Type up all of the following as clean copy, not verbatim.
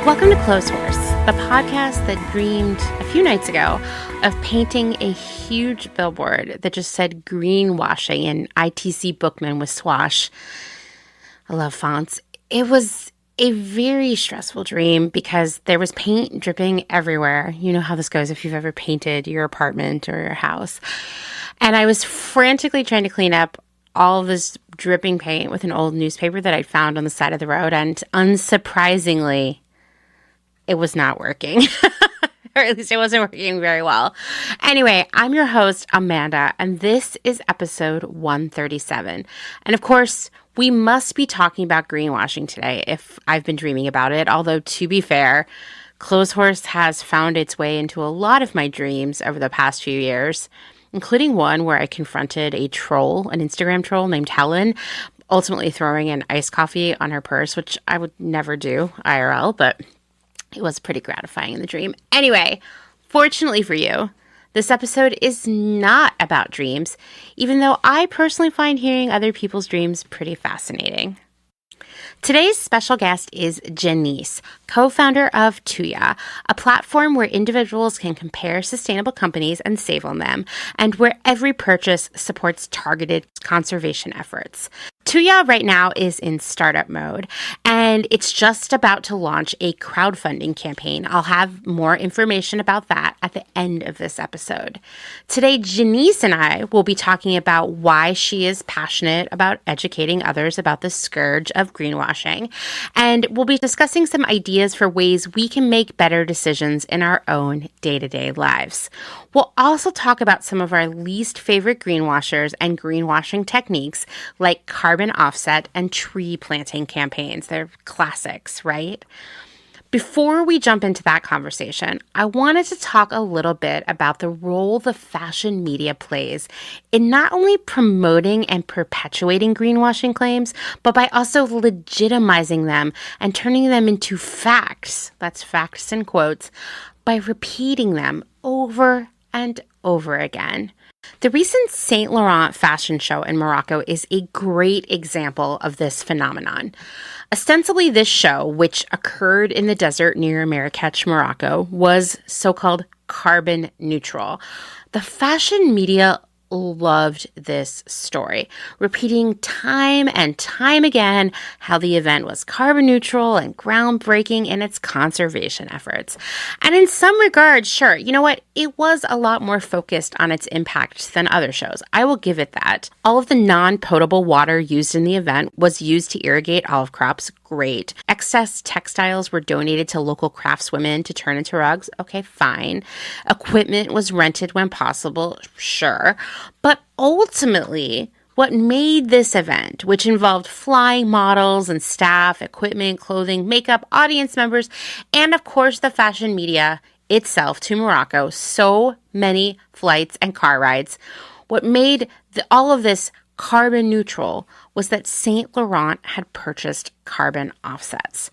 Welcome to Clotheshorse, the podcast that dreamed a few nights ago of painting a huge billboard that just said greenwashing and ITC Bookman with swash. I love fonts. It was a very stressful dream because there was paint dripping everywhere. You know how this goes if you've ever painted your apartment or your house. And I was frantically trying to clean up all of this dripping paint with an old newspaper that I'd found on the side of the road. And unsurprisingly, it was not working. Or at least it wasn't working very well. Anyway, I'm your host, Amanda, and this is episode 137. And of course, we must be talking about greenwashing today if I've been dreaming about it. Although, to be fair, Clotheshorse has found its way into a lot of my dreams over the past few years, including one where I confronted a troll, an Instagram troll named Helen, ultimately throwing an iced coffee on her purse, which I would never do IRL, but it was pretty gratifying in the dream. Anyway, fortunately for you, this episode is not about dreams, even though I personally find hearing other people's dreams pretty fascinating. Today's special guest is Jenise, co-founder of Thuja, a platform where individuals can compare sustainable companies and save on them, and where every purchase supports targeted conservation efforts. Thuja right now is in startup mode, and it's just about to launch a crowdfunding campaign. I'll have more information about that at the end of this episode. Today, Jenise and I will be talking about why she is passionate about educating others about the scourge of greenwashing, and we'll be discussing some ideas for ways we can make better decisions in our own day-to-day lives. We'll also talk about some of our least favorite greenwashers and greenwashing techniques like carbon offset and tree planting campaigns. They're classics, right? Before we jump into that conversation, I wanted to talk a little bit about the role the fashion media plays in not only promoting and perpetuating greenwashing claims, but by also legitimizing them and turning them into facts, that's facts in quotes, by repeating them over and over again. The recent Saint Laurent fashion show in Morocco is a great example of this phenomenon. Ostensibly, this show, which occurred in the desert near Marrakech, Morocco, was so-called carbon neutral. The fashion media loved this story, repeating time and time again how the event was carbon neutral and groundbreaking in its conservation efforts. And in some regards, sure, you know what? It was a lot more focused on its impact than other shows. I will give it that. All of the non-potable water used in the event was used to irrigate olive crops. Great. Excess textiles were donated to local craftswomen to turn into rugs. Okay, fine. Equipment was rented when possible. Sure. But ultimately, what made this event, which involved flying models and staff, equipment, clothing, makeup, audience members, and of course the fashion media itself to Morocco, so many flights and car rides, what made all of this carbon neutral was that Saint Laurent had purchased carbon offsets.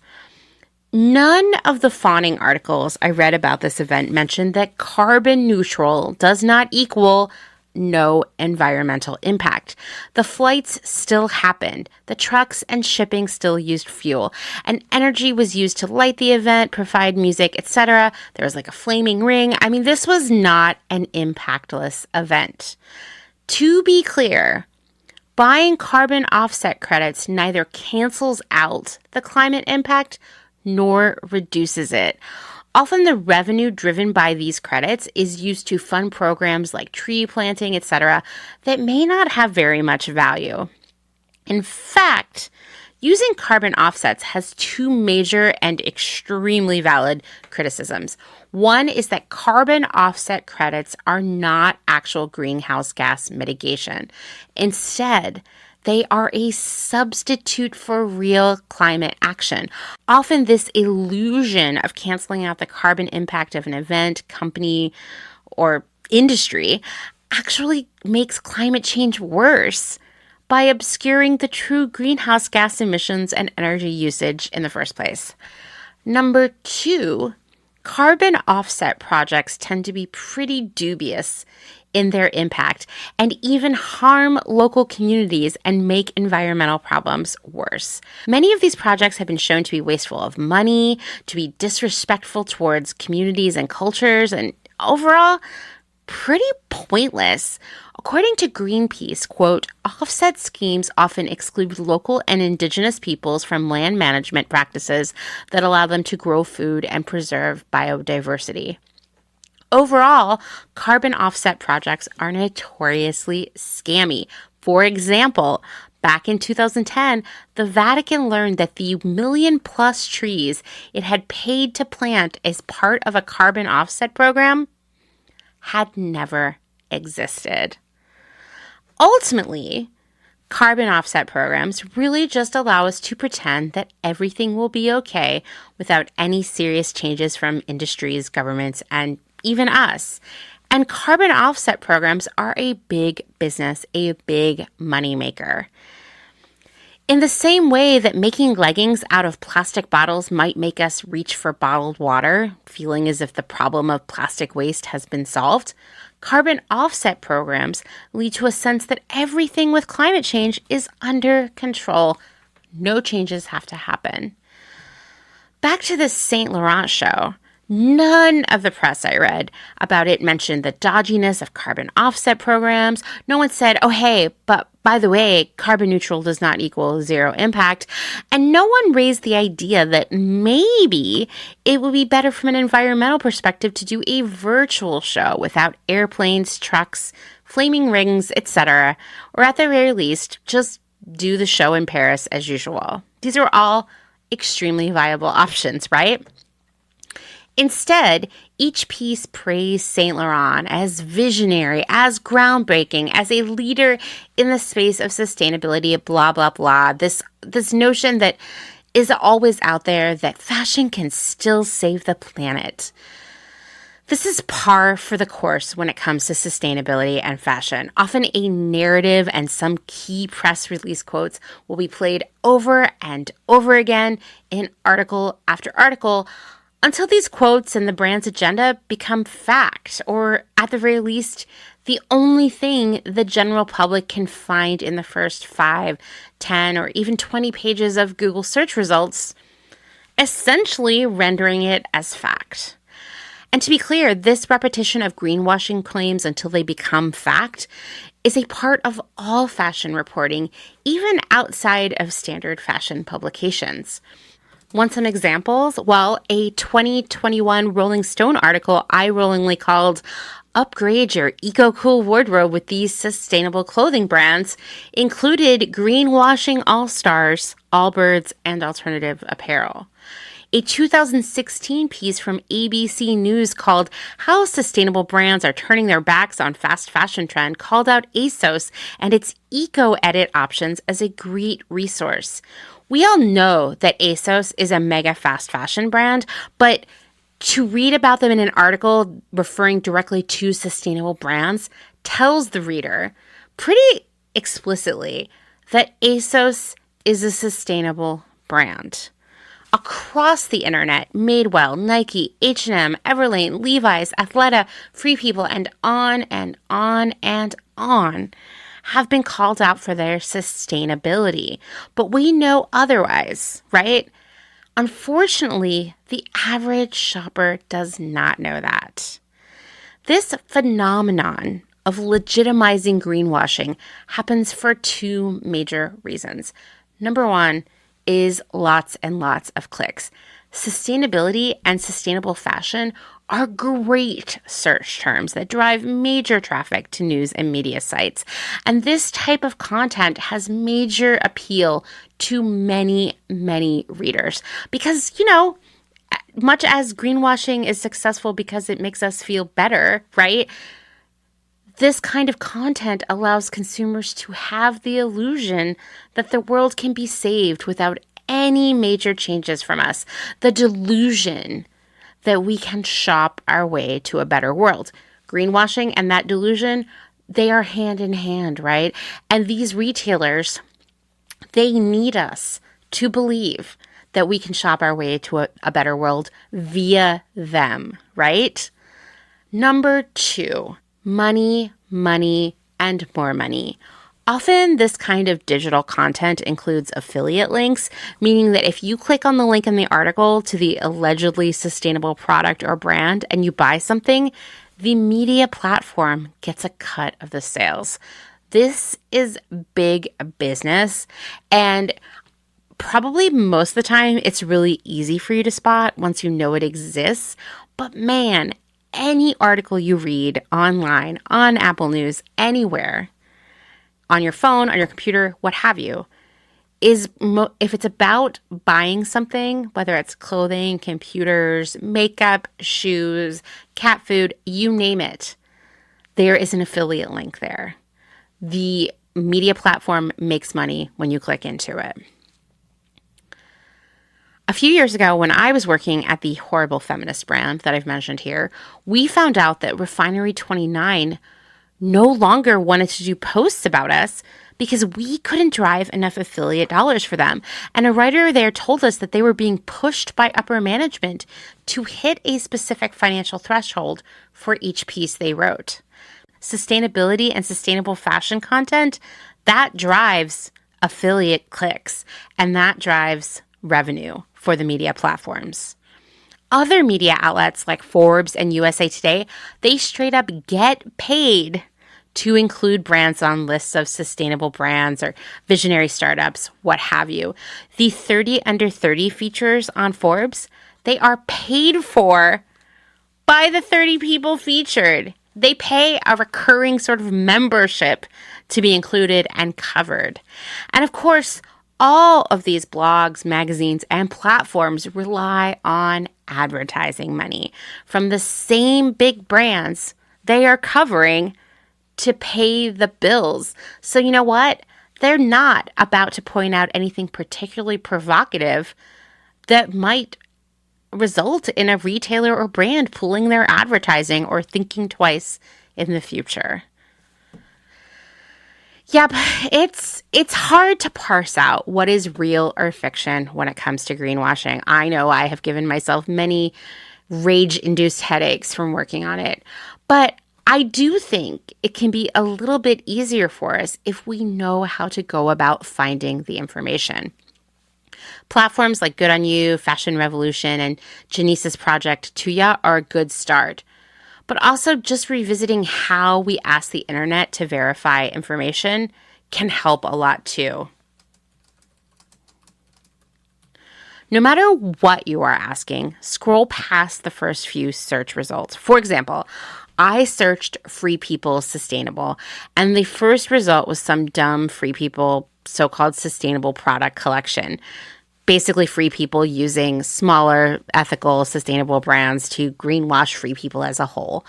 None of the fawning articles I read about this event mentioned that carbon neutral does not equal no environmental impact. The flights still happened. The trucks and shipping still used fuel, and energy was used to light the event, provide music, etc. There was like a flaming ring. I mean, this was not an impactless event. To be clear, buying carbon offset credits neither cancels out the climate impact nor reduces it. Often the revenue driven by these credits is used to fund programs like tree planting, etc., that may not have very much value. In fact, using carbon offsets has two major and extremely valid criticisms. One is that carbon offset credits are not actual greenhouse gas mitigation. Instead, they are a substitute for real climate action. Often this illusion of canceling out the carbon impact of an event, company, or industry actually makes climate change worse by obscuring the true greenhouse gas emissions and energy usage in the first place. Number two, carbon offset projects tend to be pretty dubious in their impact and even harm local communities and make environmental problems worse. Many of these projects have been shown to be wasteful of money, to be disrespectful towards communities and cultures, and overall, pretty pointless. According to Greenpeace, quote, offset schemes often exclude local and indigenous peoples from land management practices that allow them to grow food and preserve biodiversity. Overall, carbon offset projects are notoriously scammy. For example, back in 2010, the Vatican learned that the million-plus trees it had paid to plant as part of a carbon offset program had never existed. Ultimately, carbon offset programs really just allow us to pretend that everything will be okay without any serious changes from industries, governments, and even us. And carbon offset programs are a big business, a big moneymaker. In the same way that making leggings out of plastic bottles might make us reach for bottled water, feeling as if the problem of plastic waste has been solved, carbon offset programs lead to a sense that everything with climate change is under control. No changes have to happen. Back to this Saint Laurent show. None of the press I read about it mentioned the dodginess of carbon offset programs. No one said, oh, hey, but by the way, carbon neutral does not equal zero impact. And no one raised the idea that maybe it would be better from an environmental perspective to do a virtual show without airplanes, trucks, flaming rings, etc. Or at the very least, just do the show in Paris as usual. These are all extremely viable options, right? Instead, each piece praised Saint Laurent as visionary, as groundbreaking, as a leader in the space of sustainability, blah, blah, blah. This notion that is always out there that fashion can still save the planet. This is par for the course when it comes to sustainability and fashion. Often a narrative and some key press release quotes will be played over and over again in article after article, until these quotes and the brand's agenda become fact, or at the very least, the only thing the general public can find in the first 5, 10, or even 20 pages of Google search results, essentially rendering it as fact. And to be clear, this repetition of greenwashing claims until they become fact is a part of all fashion reporting, even outside of standard fashion publications. Want some examples? Well, a 2021 Rolling Stone article eye-rollingly called Upgrade Your Eco-Cool Wardrobe with These Sustainable Clothing Brands included greenwashing all-stars, Allbirds, and alternative apparel. A 2016 piece from ABC News called How Sustainable Brands Are Turning Their Backs on Fast Fashion Trend called out ASOS and its eco-edit options as a great resource. We all know that ASOS is a mega fast fashion brand, but to read about them in an article referring directly to sustainable brands tells the reader pretty explicitly that ASOS is a sustainable brand. Across the internet, Madewell, Nike, H&M, Everlane, Levi's, Athleta, Free People, and on and on and on have been called out for their sustainability. But we know otherwise, right? Unfortunately, the average shopper does not know that. This phenomenon of legitimizing greenwashing happens for two major reasons. Number one is lots and lots of clicks. Sustainability and sustainable fashion are great search terms that drive major traffic to news and media sites. And this type of content has major appeal to many, many readers because, much as greenwashing is successful because it makes us feel better, right? This kind of content allows consumers to have the illusion that the world can be saved without any major changes from us. The delusion that we can shop our way to a better world. Greenwashing and that delusion, they are hand in hand, right? And these retailers, they need us to believe that we can shop our way to a better world via them, right? Number two, money, money, and more money. Often, this kind of digital content includes affiliate links, meaning that if you click on the link in the article to the allegedly sustainable product or brand and you buy something, the media platform gets a cut of the sales. This is big business, and probably most of the time it's really easy for you to spot once you know it exists. But man, any article you read online, on Apple News, anywhere, on your phone, on your computer, what have you, if it's about buying something, whether it's clothing, computers, makeup, shoes, cat food, you name it, there is an affiliate link there. The media platform makes money when you click into it. A few years ago, when I was working at the horrible feminist brand that I've mentioned here, we found out that Refinery 29 no longer wanted to do posts about us because we couldn't drive enough affiliate dollars for them. And a writer there told us that they were being pushed by upper management to hit a specific financial threshold for each piece they wrote. Sustainability and sustainable fashion content, that drives affiliate clicks, and that drives revenue for the media platforms. Other media outlets like Forbes and USA Today, they straight up get paid to include brands on lists of sustainable brands or visionary startups, what have you. The 30 under 30 features on Forbes, they are paid for by the 30 people featured. They pay a recurring sort of membership to be included and covered. And of course, all of these blogs, magazines, and platforms rely on advertising money from the same big brands they are covering to pay the bills. So you know what? They're not about to point out anything particularly provocative that might result in a retailer or brand pulling their advertising or thinking twice in the future. Yep, it's hard to parse out what is real or fiction when it comes to greenwashing. I know I have given myself many rage-induced headaches from working on it, but I do think it can be a little bit easier for us if we know how to go about finding the information. Platforms like Good On You, Fashion Revolution, and Jenise's project Thuja are a good start. But also just revisiting how we ask the internet to verify information can help a lot too. No matter what you are asking, scroll past the first few search results. For example, I searched Free People Sustainable, and the first result was some dumb Free People so-called sustainable product collection. Basically, Free People using smaller, ethical, sustainable brands to greenwash Free People as a whole.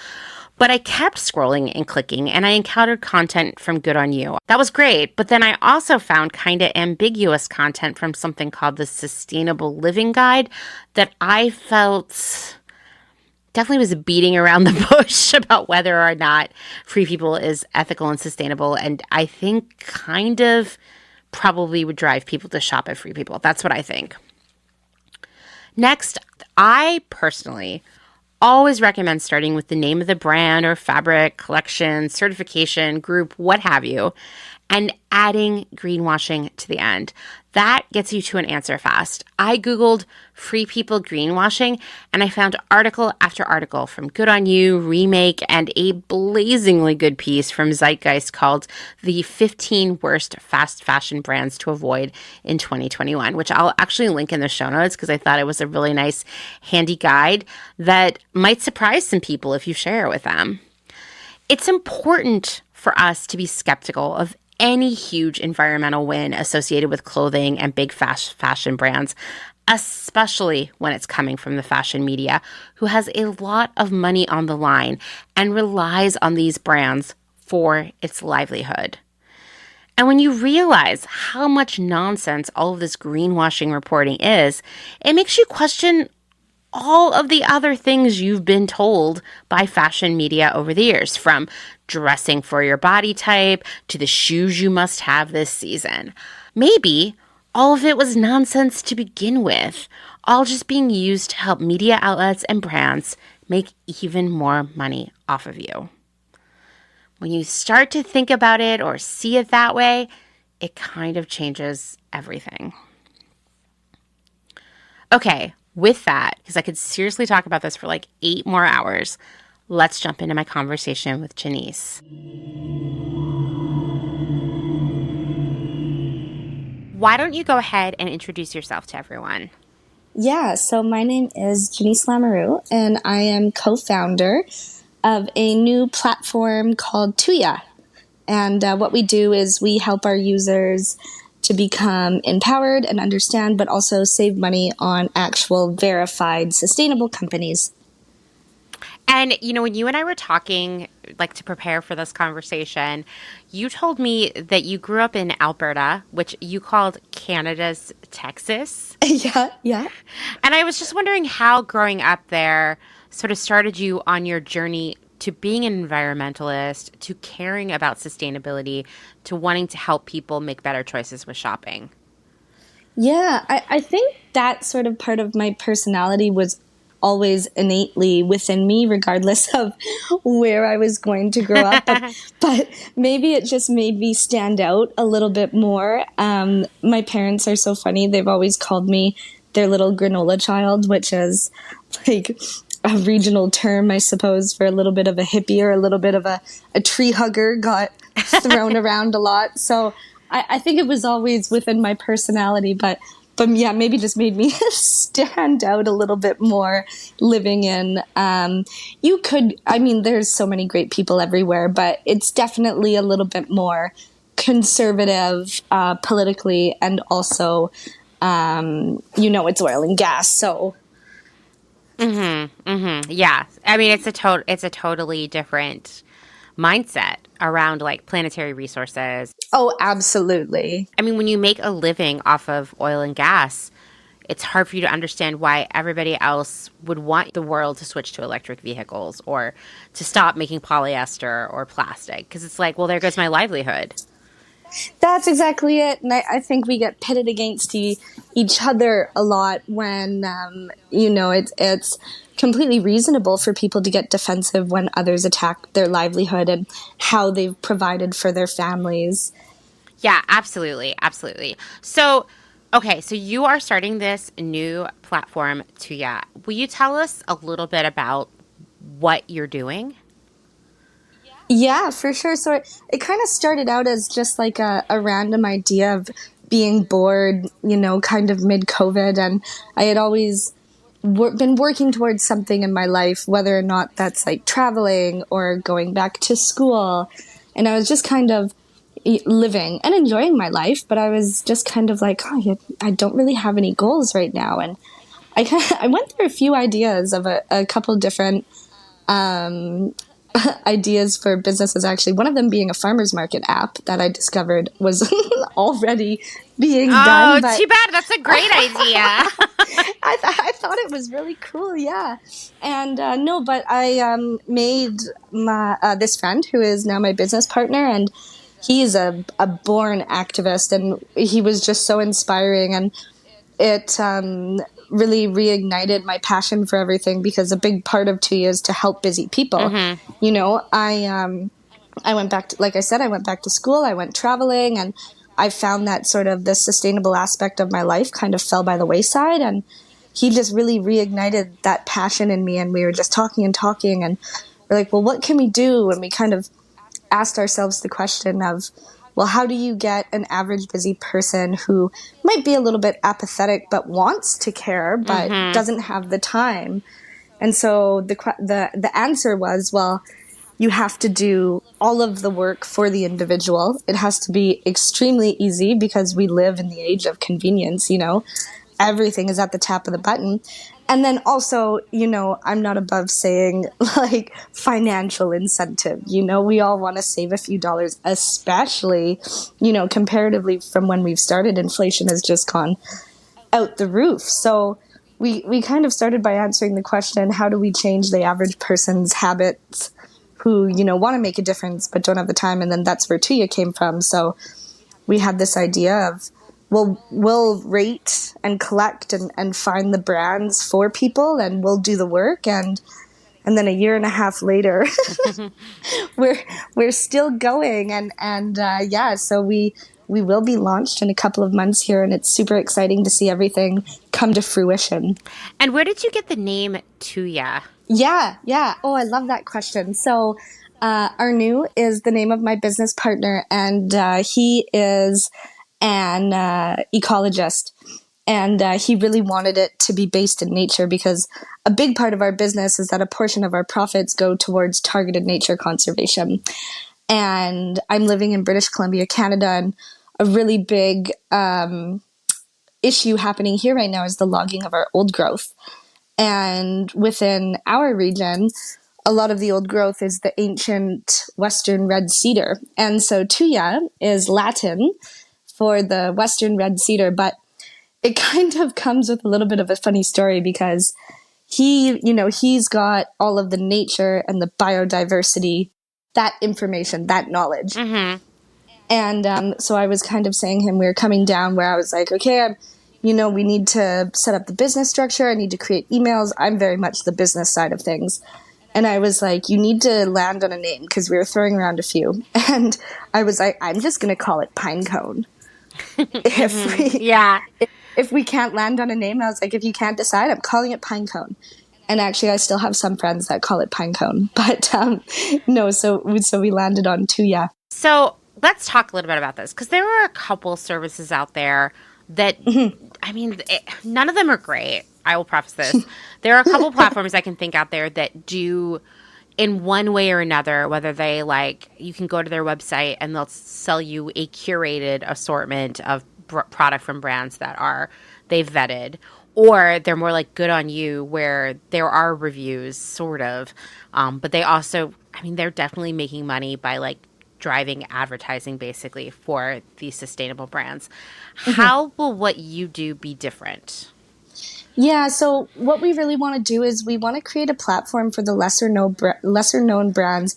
But I kept scrolling and clicking, and I encountered content from Good On You. That was great, but then I also found kind of ambiguous content from something called the Sustainable Living Guide that I felt definitely was beating around the bush about whether or not Free People is ethical and sustainable, and I think kind of probably would drive people to shop at Free People. That's what I think. Next, I personally always recommend starting with the name of the brand or fabric, collection, certification, group, what have you, and adding greenwashing to the end. That gets you to an answer fast. I Googled Free People greenwashing, and I found article after article from Good On You, Remake, and a blazingly good piece from Zeitgeist called The 15 Worst Fast Fashion Brands to Avoid in 2021, which I'll actually link in the show notes because I thought it was a really nice, handy guide that might surprise some people if you share it with them. It's important for us to be skeptical of any huge environmental win associated with clothing and big fast fashion brands, especially when it's coming from the fashion media, who has a lot of money on the line and relies on these brands for its livelihood. And when you realize how much nonsense all of this greenwashing reporting is, it makes you question all of the other things you've been told by fashion media over the years, from dressing for your body type to the shoes you must have this season. Maybe all of it was nonsense to begin with, all just being used to help media outlets and brands make even more money off of you. when you start to think about it or see it that way, it kind of changes everything. Okay, with that, because I could seriously talk about this for like 8 more hours, let's jump into my conversation with Jenise. Why don't you go ahead and introduce yourself to everyone? Yeah, so my name is Jenise Lamoureux, and I am co-founder of a new platform called Thuja. And what we do is we help our users to become empowered and understand, but also save money on actual verified sustainable companies. And, when you and I were talking, like to prepare for this conversation, you told me that you grew up in Alberta, which you called Canada's Texas. Yeah. And I was just wondering how growing up there sort of started you on your journey to being an environmentalist, to caring about sustainability, to wanting to help people make better choices with shopping. Yeah, I think that sort of part of my personality was always innately within me, regardless of where I was going to grow up. But maybe it just made me stand out a little bit more. My parents are so funny. They've always called me their little granola child, which is like a regional term, I suppose, for a little bit of a hippie or a little bit of a tree hugger got thrown around a lot. So I think it was always within my personality, but yeah, maybe just made me stand out a little bit more living in, there's so many great people everywhere, but it's definitely a little bit more conservative, politically, and also, it's oil and gas, so. Yeah. I mean, it's a totally different mindset around like planetary resources. Oh, absolutely. I mean, when you make a living off of oil and gas, it's hard for you to understand why everybody else would want the world to switch to electric vehicles or to stop making polyester or plastic. Because it's like, well, there goes my livelihood. That's exactly it. And I think we get pitted against each other a lot when, it's completely reasonable for people to get defensive when others attack their livelihood and how they've provided for their families. Yeah, absolutely. Absolutely. So, okay, so you are starting this new platform, Thuja. Will you tell us a little bit about what you're doing? Yeah, for sure. So it kind of started out as just like a random idea of being bored, kind of mid-COVID. And I had always been working towards something in my life, whether or not that's like traveling or going back to school. And I was just kind of living and enjoying my life, but I was just kind of like, I don't really have any goals right now. And I went through a few ideas of a couple different ideas for businesses, actually. One of them being a farmer's market app that I discovered was already being done. Oh, too bad. That's a great idea. I thought it was really cool, yeah. And but I made my this friend who is now my business partner, and he's a born activist, and he was just so inspiring, and it really reignited my passion for everything, because a big part of Thuja is to help busy people. Mm-hmm. I went back to, like I said, I went back to school, I went traveling, and I found that sort of the sustainable aspect of my life kind of fell by the wayside, and he just really reignited that passion in me, and we were just talking, and we're like, well, what can we do? And we kind of asked ourselves the question of, well, how do you get an average busy person who might be a little bit apathetic but wants to care but doesn't have the time? And so the answer was, well, you have to do all of the work for the individual. It has to be extremely easy, because we live in the age of convenience, everything is at the tap of the button. And then also, I'm not above saying like financial incentive. We all want to save a few dollars, especially, comparatively from when we've started. Inflation has just gone out the roof. So we kind of started by answering the question, how do we change the average person's habits who, want to make a difference but don't have the time? And then that's where Thuja came from. So we had this idea of, well, we'll rate and collect and find the brands for people, and we'll do the work. And And then a year and a half later, we're still going. And yeah, so we will be launched in a couple of months here, and it's super exciting to see everything come to fruition. And where did you get the name Thuja? Yeah. Oh, I love that question. So, Arnu is the name of my business partner, and he is an ecologist. And he really wanted it to be based in nature, because a big part of our business is that a portion of our profits go towards targeted nature conservation. And I'm living in British Columbia, Canada, and a really big issue happening here right now is the logging of our old growth. And within our region, a lot of the old growth is the ancient Western red cedar. And so Thuja is Latin for the Western red cedar, but it kind of comes with a little bit of a funny story, because he's got all of the nature and the biodiversity, that information, that knowledge. Mm-hmm. And so I was kind of saying him, we were coming down where I was like, okay, we need to set up the business structure. I need to create emails. I'm very much the business side of things. And I was like, you need to land on a name, because we were throwing around a few. And I was like, I'm just going to call it Pinecone. If we can't land on a name, I was like, if you can't decide, I'm calling it Pinecone. And actually, I still have some friends that call it Pinecone. But no, so we landed on Thuja. So let's talk a little bit about this, because there are a couple services out there that, I mean, none of them are great. I will preface this. There are a couple platforms I can think out there that do, in one way or another, whether they you can go to their website and they'll sell you a curated assortment of product from brands that they've vetted, or they're more like Good On You, where there are reviews, sort of, but they also, they're definitely making money by driving advertising basically for these sustainable brands. How will what you do be different? Yeah, so what we really want to do is we want to create a platform for the lesser known brands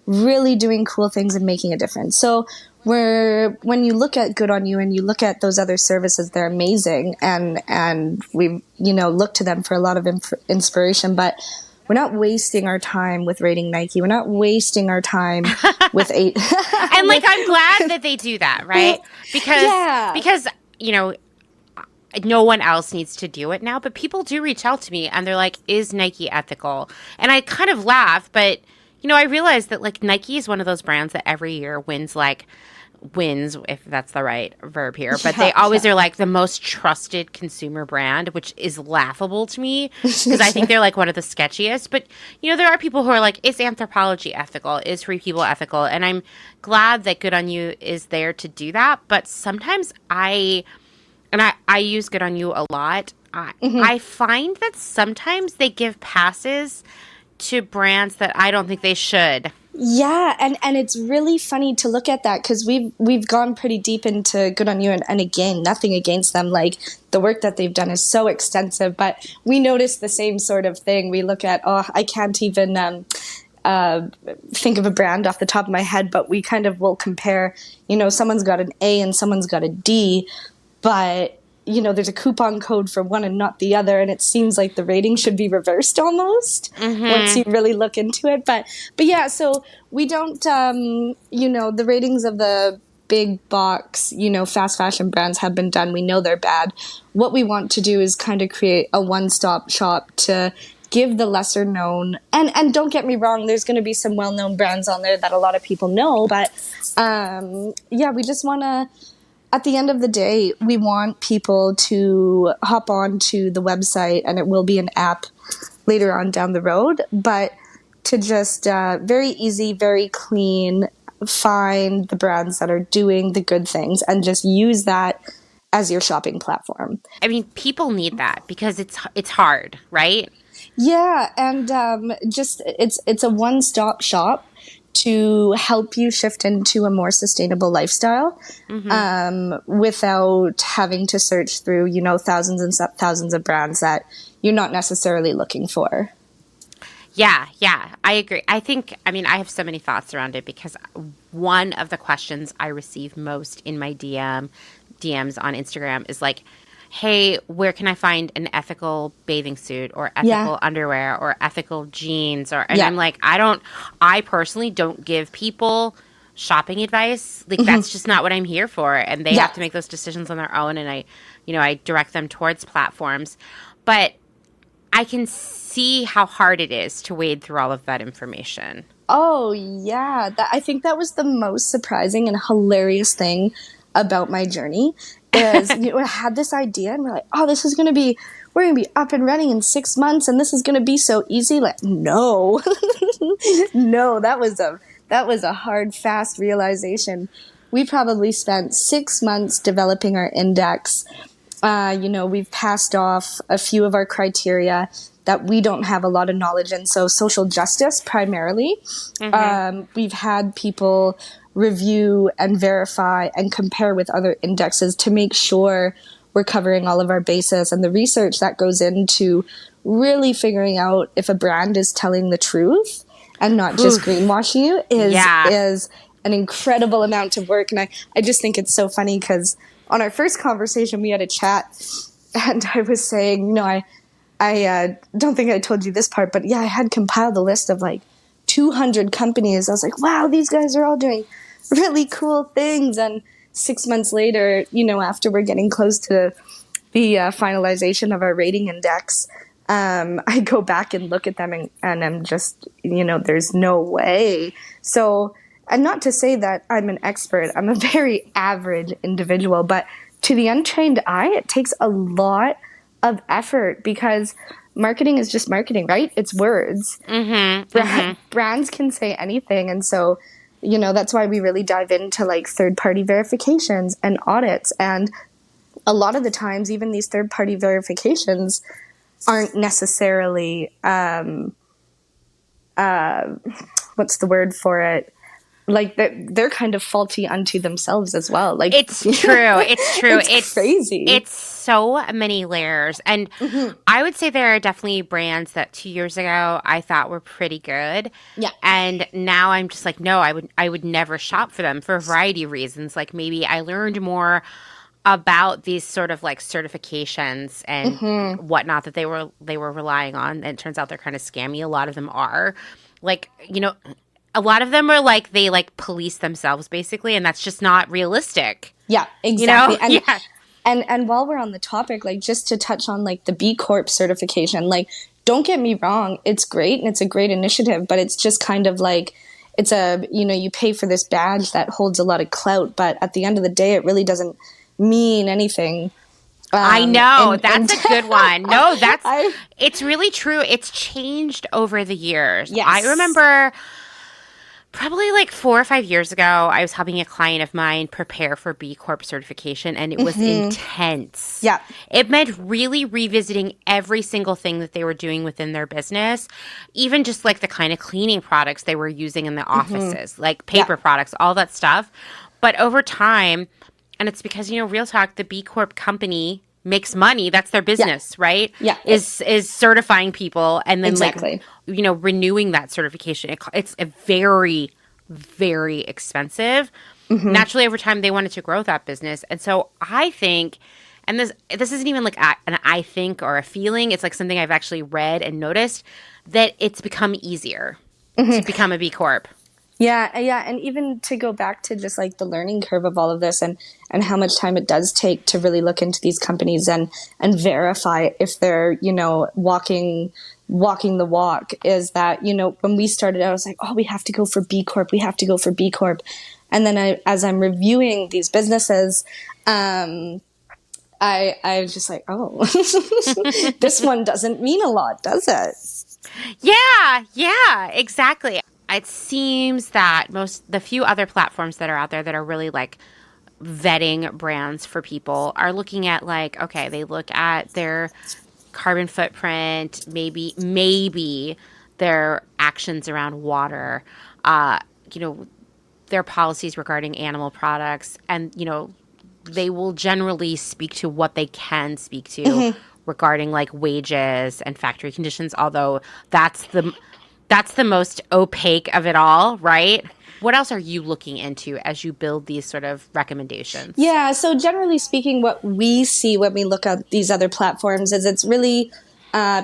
really doing cool things and making a difference. So when you look at Good On You and you look at those other services, they're amazing, and we look to them for a lot of inspiration, but we're not wasting our time with rating Nike. We're not wasting our time with eight. And I'm glad that they do that, right? Because no one else needs to do it now, but people do reach out to me and they're like, is Nike ethical? And I kind of laugh, but I realize that Nike is one of those brands that every year wins, if that's the right verb here, but they always are the most trusted consumer brand, which is laughable to me, because I think they're one of the sketchiest. But there are people who are like, is Anthropologie ethical? Is Free People ethical? And I'm glad that Good On You is there to do that. But sometimes I use Good On You a lot. I find that sometimes they give passes to brands that I don't think they should. Yeah, and it's really funny to look at that, because we've gone pretty deep into Good On You, and again, nothing against them. The work that they've done is so extensive, but we notice the same sort of thing. We look at, I can't even think of a brand off the top of my head, but we kind of will compare, someone's got an A and someone's got a D, but there's a coupon code for one and not the other, and it seems like the rating should be reversed almost once you really look into it. But yeah, so we don't, the ratings of the big box, fast fashion brands have been done. We know they're bad. What we want to do is kind of create a one-stop shop to give the lesser known, and don't get me wrong, there's going to be some well-known brands on there that a lot of people know, but we just want to, at the end of the day, we want people to hop on to the website, and it will be an app later on down the road, but to just very easy, very clean, find the brands that are doing the good things and just use that as your shopping platform. People need that because it's hard, right? Yeah, and it's a one-stop shop to help you shift into a more sustainable lifestyle, without having to search through, thousands and thousands of brands that you're not necessarily looking for. Yeah, I agree. I think, I have so many thoughts around it, because one of the questions I receive most in my DMs on Instagram is hey, where can I find an ethical bathing suit or Yeah. ethical underwear or ethical jeans? And Yeah. I'm like, I personally don't give people shopping advice. Like, Hmm. that's just not what I'm here for. And they Yeah. have to make those decisions on their own. And I direct them towards platforms. But I can see how hard it is to wade through all of that information. Oh, yeah. I think that was the most surprising and hilarious thing about my journey is, I had this idea and we're like, oh, we're going to be up and running in 6 months and this is going to be so easy. Like, no, no, that was a hard, fast realization. We probably spent 6 months developing our index. We've passed off a few of our criteria that we don't have a lot of knowledge in. So social justice primarily. We've had people review and verify and compare with other indexes to make sure we're covering all of our bases, and the research that goes into really figuring out if a brand is telling the truth and not just greenwashing you is an incredible amount of work. And I just think it's so funny because on our first conversation, we had a chat and I was saying, I don't think I told you this part, but yeah, I had compiled a list of like 200 companies. I was like, wow, these guys are all doing really cool things. And 6 months later, after we're getting close to the finalization of our rating index, I go back and look at them and I'm just, there's no way. So, and not to say that I'm an expert, I'm a very average individual, but to the untrained eye, it takes a lot of effort because marketing is just marketing, right? It's words. Brands can say anything. And so, that's why we really dive into like third-party verifications and audits. And a lot of the times, even these third-party verifications aren't necessarily, what's the word for it? Like they're kind of faulty unto themselves as well. Like it's true. It's true. It's crazy. It's so many layers. And I would say there are definitely brands that 2 years ago I thought were pretty good. Yeah. And now I'm just like, no, I would never shop for them for a variety of reasons. Like maybe I learned more about these sort of like certifications and whatnot that they were relying on. And it turns out they're kind of scammy. A lot of them are. Like, a lot of them are like they like police themselves basically, and that's just not realistic. Yeah, exactly. And and while we're on the topic, like just to touch on like the B Corp certification, like don't get me wrong, it's great and it's a great initiative, but it's just kind of like it's you pay for this badge that holds a lot of clout, but at the end of the day, it really doesn't mean anything. I know. That's a good one. No, it's really true. It's changed over the years. Yes. I remember probably like 4 or 5 years ago, I was helping a client of mine prepare for B Corp certification, and it was intense. Yeah. It meant really revisiting every single thing that they were doing within their business, even just like the kind of cleaning products they were using in the offices, like paper products, all that stuff. But over time, and it's because, real talk, the B Corp company makes money. That's their business, right? Yeah. Is certifying people and then Exactly. renewing that certification. It's a very, very expensive. Naturally, over time, they wanted to grow that business. And so I think, and this isn't even like an I think or a feeling. It's like something I've actually read and noticed that it's become easier to become a B Corp. Yeah. And even to go back to just like the learning curve of all of this and how much time it does take to really look into these companies and verify if they're, walking the walk is that, when we started out, I was like, oh, we have to go for B Corp. We have to go for B Corp. And then as I'm reviewing these businesses, I was just like, oh, this one doesn't mean a lot, does it? Yeah, exactly. It seems that the few other platforms that are out there that are really like vetting brands for people are looking at like, okay, they look at their carbon footprint, maybe their actions around water, their policies regarding animal products, and they will generally speak to what they can speak to regarding like wages and factory conditions, although that's the most opaque of it all, right? What else are you looking into as you build these sort of recommendations? Yeah, so generally speaking, what we see when we look at these other platforms is it's really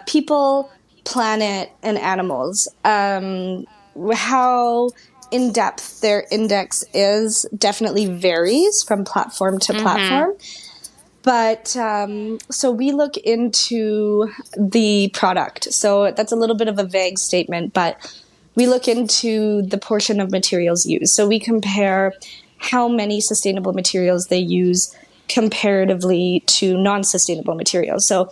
people, planet, and animals. How in depth their index is definitely varies from platform to platform. But so we look into the product. So that's a little bit of a vague statement, but we look into the portion of materials used. So we compare how many sustainable materials they use comparatively to non-sustainable materials. So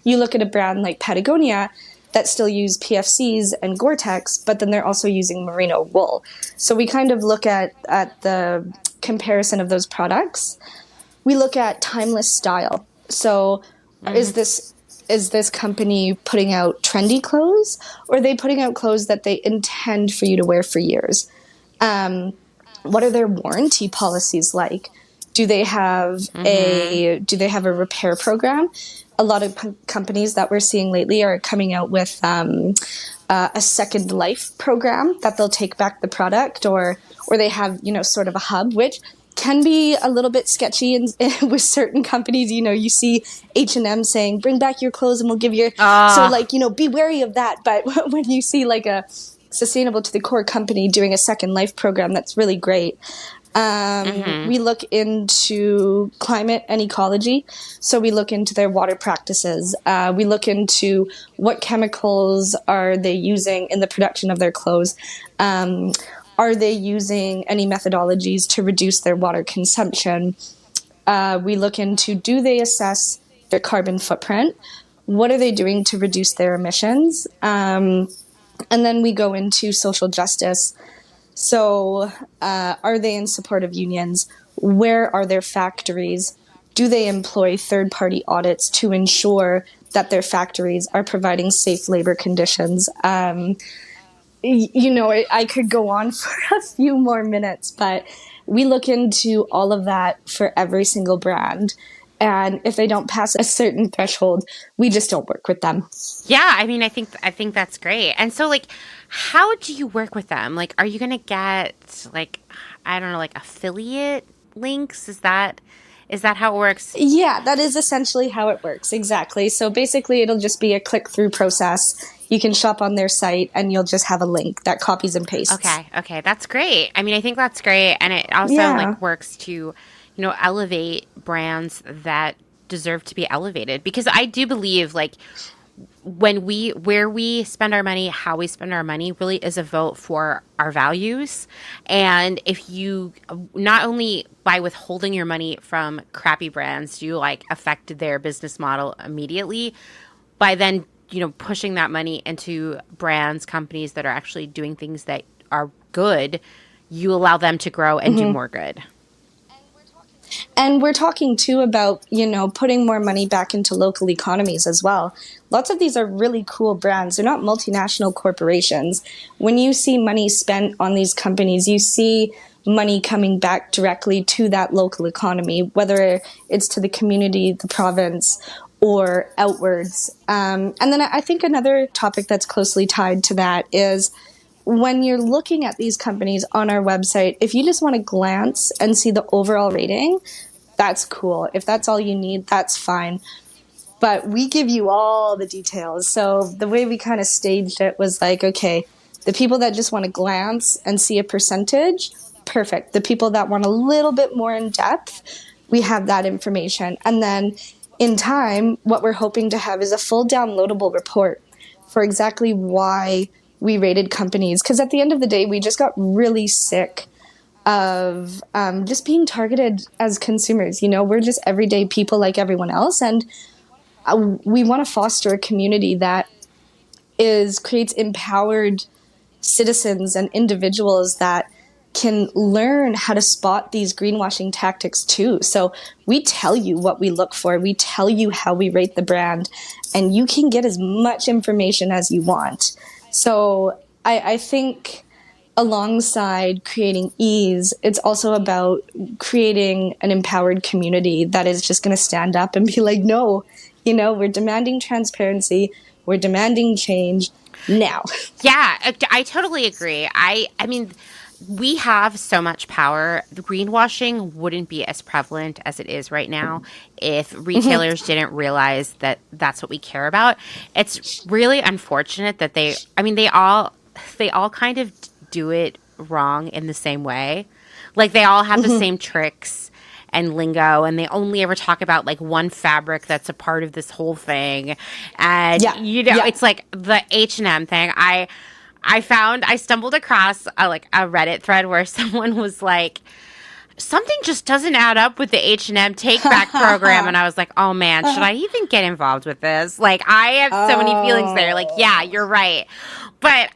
you look at a brand like Patagonia that still use PFCs and Gore-Tex, but then they're also using merino wool. So we kind of look at the comparison of those products. We look at timeless style. So is this company putting out trendy clothes, or are they putting out clothes that they intend for you to wear for years? What are their warranty policies like? Do they have a repair program? A lot of companies that we're seeing lately are coming out with a second life program that they'll take back the product, or they have, sort of a hub, which can be a little bit sketchy with certain companies. You see H&M saying, bring back your clothes and we'll give you so be wary of that. But when you see like a sustainable to the core company doing a second life program, that's really great. We look into climate and ecology. So we look into their water practices. We look into what chemicals are they using in the production of their clothes. Are they using any methodologies to reduce their water consumption? We look into, do they assess their carbon footprint? What are they doing to reduce their emissions? And then we go into social justice. So are they in support of unions? Where are their factories? Do they employ third-party audits to ensure that their factories are providing safe labor conditions? I could go on for a few more minutes, but we look into all of that for every single brand. And if they don't pass a certain threshold, we just don't work with them. Yeah, I mean, I think that's great. And so, like, how do you work with them? Like, are you gonna get I don't know, like affiliate links? Is that how it works? Yeah, that is essentially how it works. Exactly. So basically, it'll just be a click-through process. You can shop on their site and you'll just have a link that copies and pastes. Okay, that's great. I mean, I think that's great, and it also works to, elevate brands that deserve to be elevated, because I do believe where we spend our money, how we spend our money really is a vote for our values. And if you not only by withholding your money from crappy brands, do you affect their business model immediately, by then pushing that money into brands, companies that are actually doing things that are good, you allow them to grow and do more good. And we're talking too about, putting more money back into local economies as well. Lots of these are really cool brands. They're not multinational corporations. When you see money spent on these companies, you see money coming back directly to that local economy, whether it's to the community, the province, or outwards. And then I think another topic that's closely tied to that is when you're looking at these companies on our website, if you just want to glance and see the overall rating, that's cool. If that's all you need, that's fine. But we give you all the details. So the way we kind of staged it was okay, the people that just want to glance and see a percentage, perfect. The people that want a little bit more in depth, we have that information. And then in time, what we're hoping to have is a full downloadable report for exactly why we rated companies. Because at the end of the day, we just got really sick of just being targeted as consumers. We're just everyday people like everyone else. And we want to foster a community that creates empowered citizens and individuals that can learn how to spot these greenwashing tactics too. So we tell you what we look for. We tell you how we rate the brand, and you can get as much information as you want. So I think alongside creating ease, it's also about creating an empowered community that is just going to stand up and be like, no, we're demanding transparency. We're demanding change now. Yeah, I totally agree. I mean, We have so much power. The greenwashing wouldn't be as prevalent as it is right now if Mm-hmm. retailers didn't realize that that's what we care about. It's really unfortunate that they all kind of do it wrong in the same way. Like they all have the Mm-hmm. same tricks and lingo, and they only ever talk about like one fabric that's a part of this whole thing. And Yeah. Yeah. it's like the H&M thing. I stumbled across like a Reddit thread where someone was like, something just doesn't add up with the H&M take back program, and I was like, oh man, should I even get involved with this? Like I have so many feelings there. Like yeah, Oh. you're right, but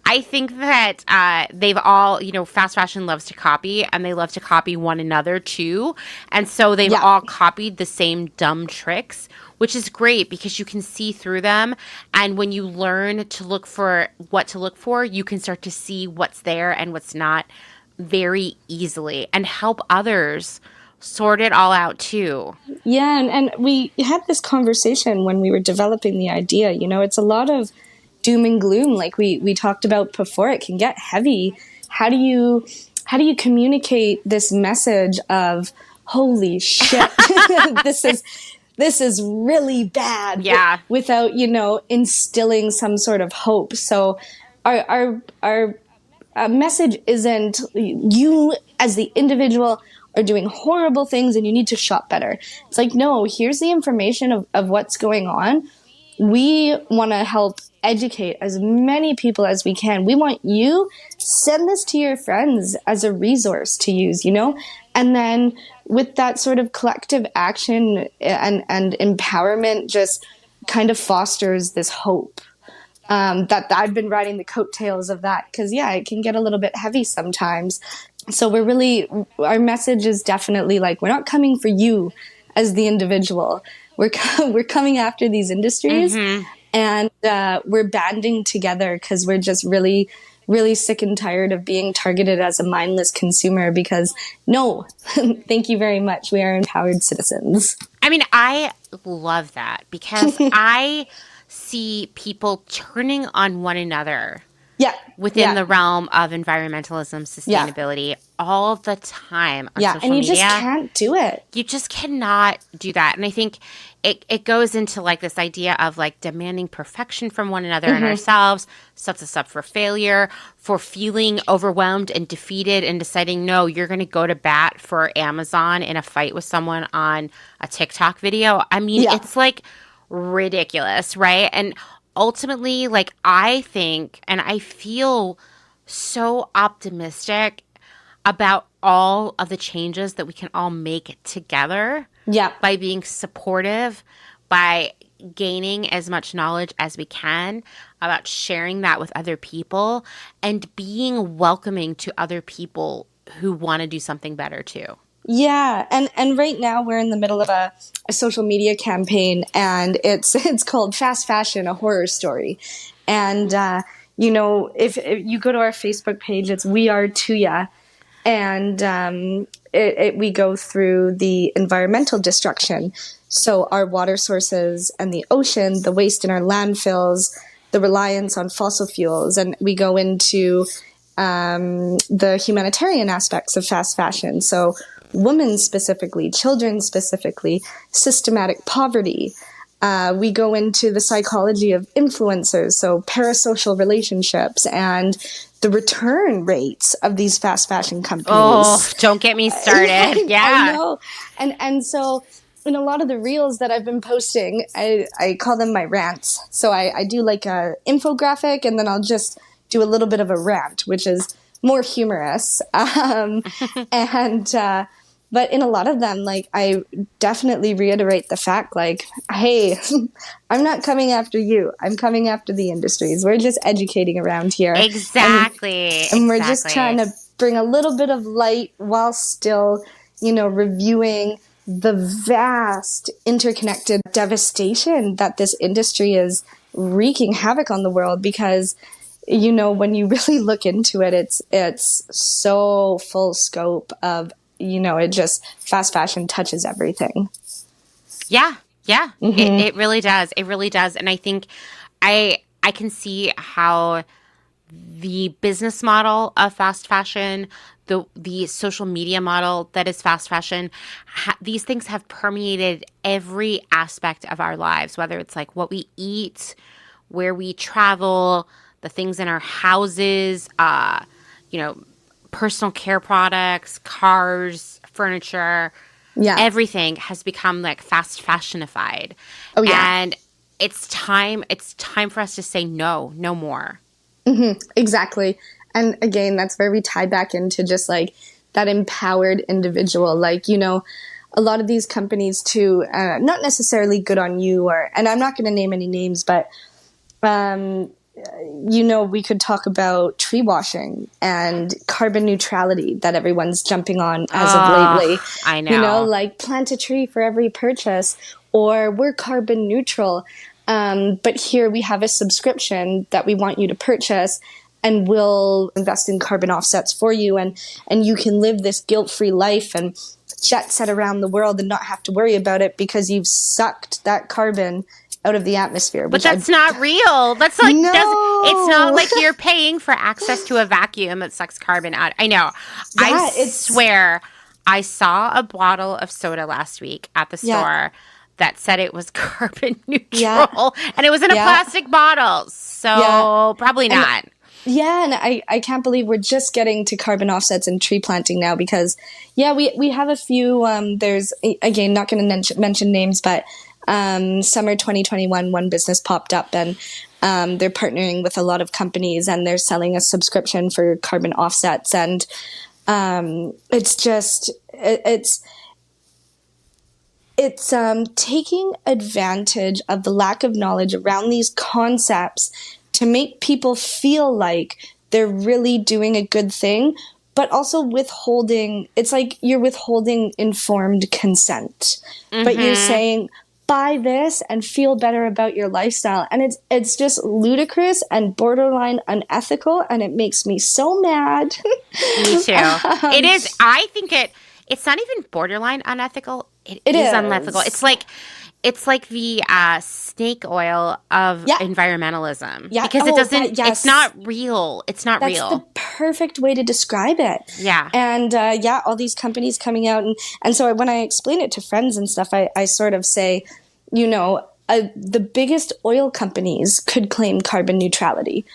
I think that they've all, fast fashion loves to copy, and they love to copy one another too, and so they've Yeah. all copied the same dumb tricks, which is great because you can see through them. And when you learn to look for what to look for, you can start to see what's there and what's not very easily and help others sort it all out too. Yeah, and we had this conversation when we were developing the idea. It's a lot of doom and gloom, like we talked about before. It can get heavy. How do you communicate this message of holy shit, this is really bad, Yeah. without instilling some sort of hope? So our message isn't you as the individual are doing horrible things and you need to shop better. It's like, no, here's the information of what's going on. We want to help educate as many people as we can. We want you send this to your friends as a resource to use, and then with that sort of collective action and empowerment just kind of fosters this hope. That I've been riding the coattails of that, because yeah, it can get a little bit heavy sometimes. So our message is definitely like, we're not coming for you as the individual. We're coming after these industries, and we're banding together because we're just really, really sick and tired of being targeted as a mindless consumer. Because no, thank you very much. We are empowered citizens. I mean, I love that because I see people turning on one another Yeah, within yeah, the realm of environmentalism, yeah, sustainability all the time on yeah. social And you just media. can't do it. You just cannot do that. And I think it goes into like this idea of like demanding perfection from one another and ourselves, sets us up for failure, for feeling overwhelmed and defeated and deciding, no, you're going to go to bat for Amazon in a fight with someone on a TikTok video. I mean, Yeah. it's like ridiculous, right? And ultimately, like I think and I feel so optimistic about all of the changes that we can all make together Yeah. by being supportive, by gaining as much knowledge as we can, about sharing that with other people, and being welcoming to other people who want to do something better too. Yeah, and right now we're in the middle of a social media campaign, and it's called Fast Fashion: A Horror Story. And if you go to our Facebook page, it's We Are Thuja, and we go through the environmental destruction. So our water sources and the ocean, the waste in our landfills, the reliance on fossil fuels, and we go into the humanitarian aspects of fast fashion. So women specifically, children specifically, systematic poverty. We go into the psychology of influencers, so parasocial relationships, and the return rates of these fast fashion companies. Oh, don't get me started. Yeah. I know. And so in a lot of the reels that I've been posting, I call them my rants. So I do like a infographic, and then I'll just do a little bit of a rant, which is more humorous. But in a lot of them, like, I definitely reiterate the fact, like, hey, I'm not coming after you. I'm coming after the industries. We're just educating around here. Exactly. And we're just trying to bring a little bit of light while still, reviewing the vast interconnected devastation that this industry is wreaking havoc on the world. Because, when you really look into it, it's so full scope of, it just, fast fashion touches everything. Yeah. Yeah. It really does. It really does. And I think I can see how the business model of fast fashion, the social media model that is fast fashion, these things have permeated every aspect of our lives, whether it's like what we eat, where we travel, the things in our houses, personal care products, cars, furniture. Yeah. Everything has become like fast fashionified. Oh, yeah. And it's time for us to say no more. Exactly. And again, that's where we tie back into just like that empowered individual. Like, a lot of these companies too, not necessarily good on you and I'm not going to name any names, but, we could talk about tree washing and carbon neutrality that everyone's jumping on as of lately. I know. Like plant a tree for every purchase, or we're carbon neutral. But here we have a subscription that we want you to purchase, and we'll invest in carbon offsets for you. And you can live this guilt-free life and jet set around the world and not have to worry about it because you've sucked that carbon out of the atmosphere. But that's not real. That's like, No. It's not like you're paying for access to a vacuum that sucks carbon out. I know. Yeah, I swear I saw a bottle of soda last week at the store that said it was carbon neutral, and it was in a plastic bottle. So probably not. And I can't believe we're just getting to carbon offsets and tree planting now because, we have a few, there's, again, not going to mention names, but summer 2021, one business popped up and they're partnering with a lot of companies and they're selling a subscription for carbon offsets. And it's just, it's taking advantage of the lack of knowledge around these concepts to make people feel like they're really doing a good thing, but also withholding. It's like you're withholding informed consent, but you're saying, buy this and feel better about your lifestyle. And it's just ludicrous and borderline unethical, and it makes me so mad. Me too. It is. I think it's not even borderline unethical. It is unethical. It's like the snake oil of environmentalism. Yeah. Because it doesn't, it's not real. It's not real. That's the perfect way to describe it. Yeah. And all these companies coming out. And so when I explain it to friends and stuff, I sort of say, the biggest oil companies could claim carbon neutrality.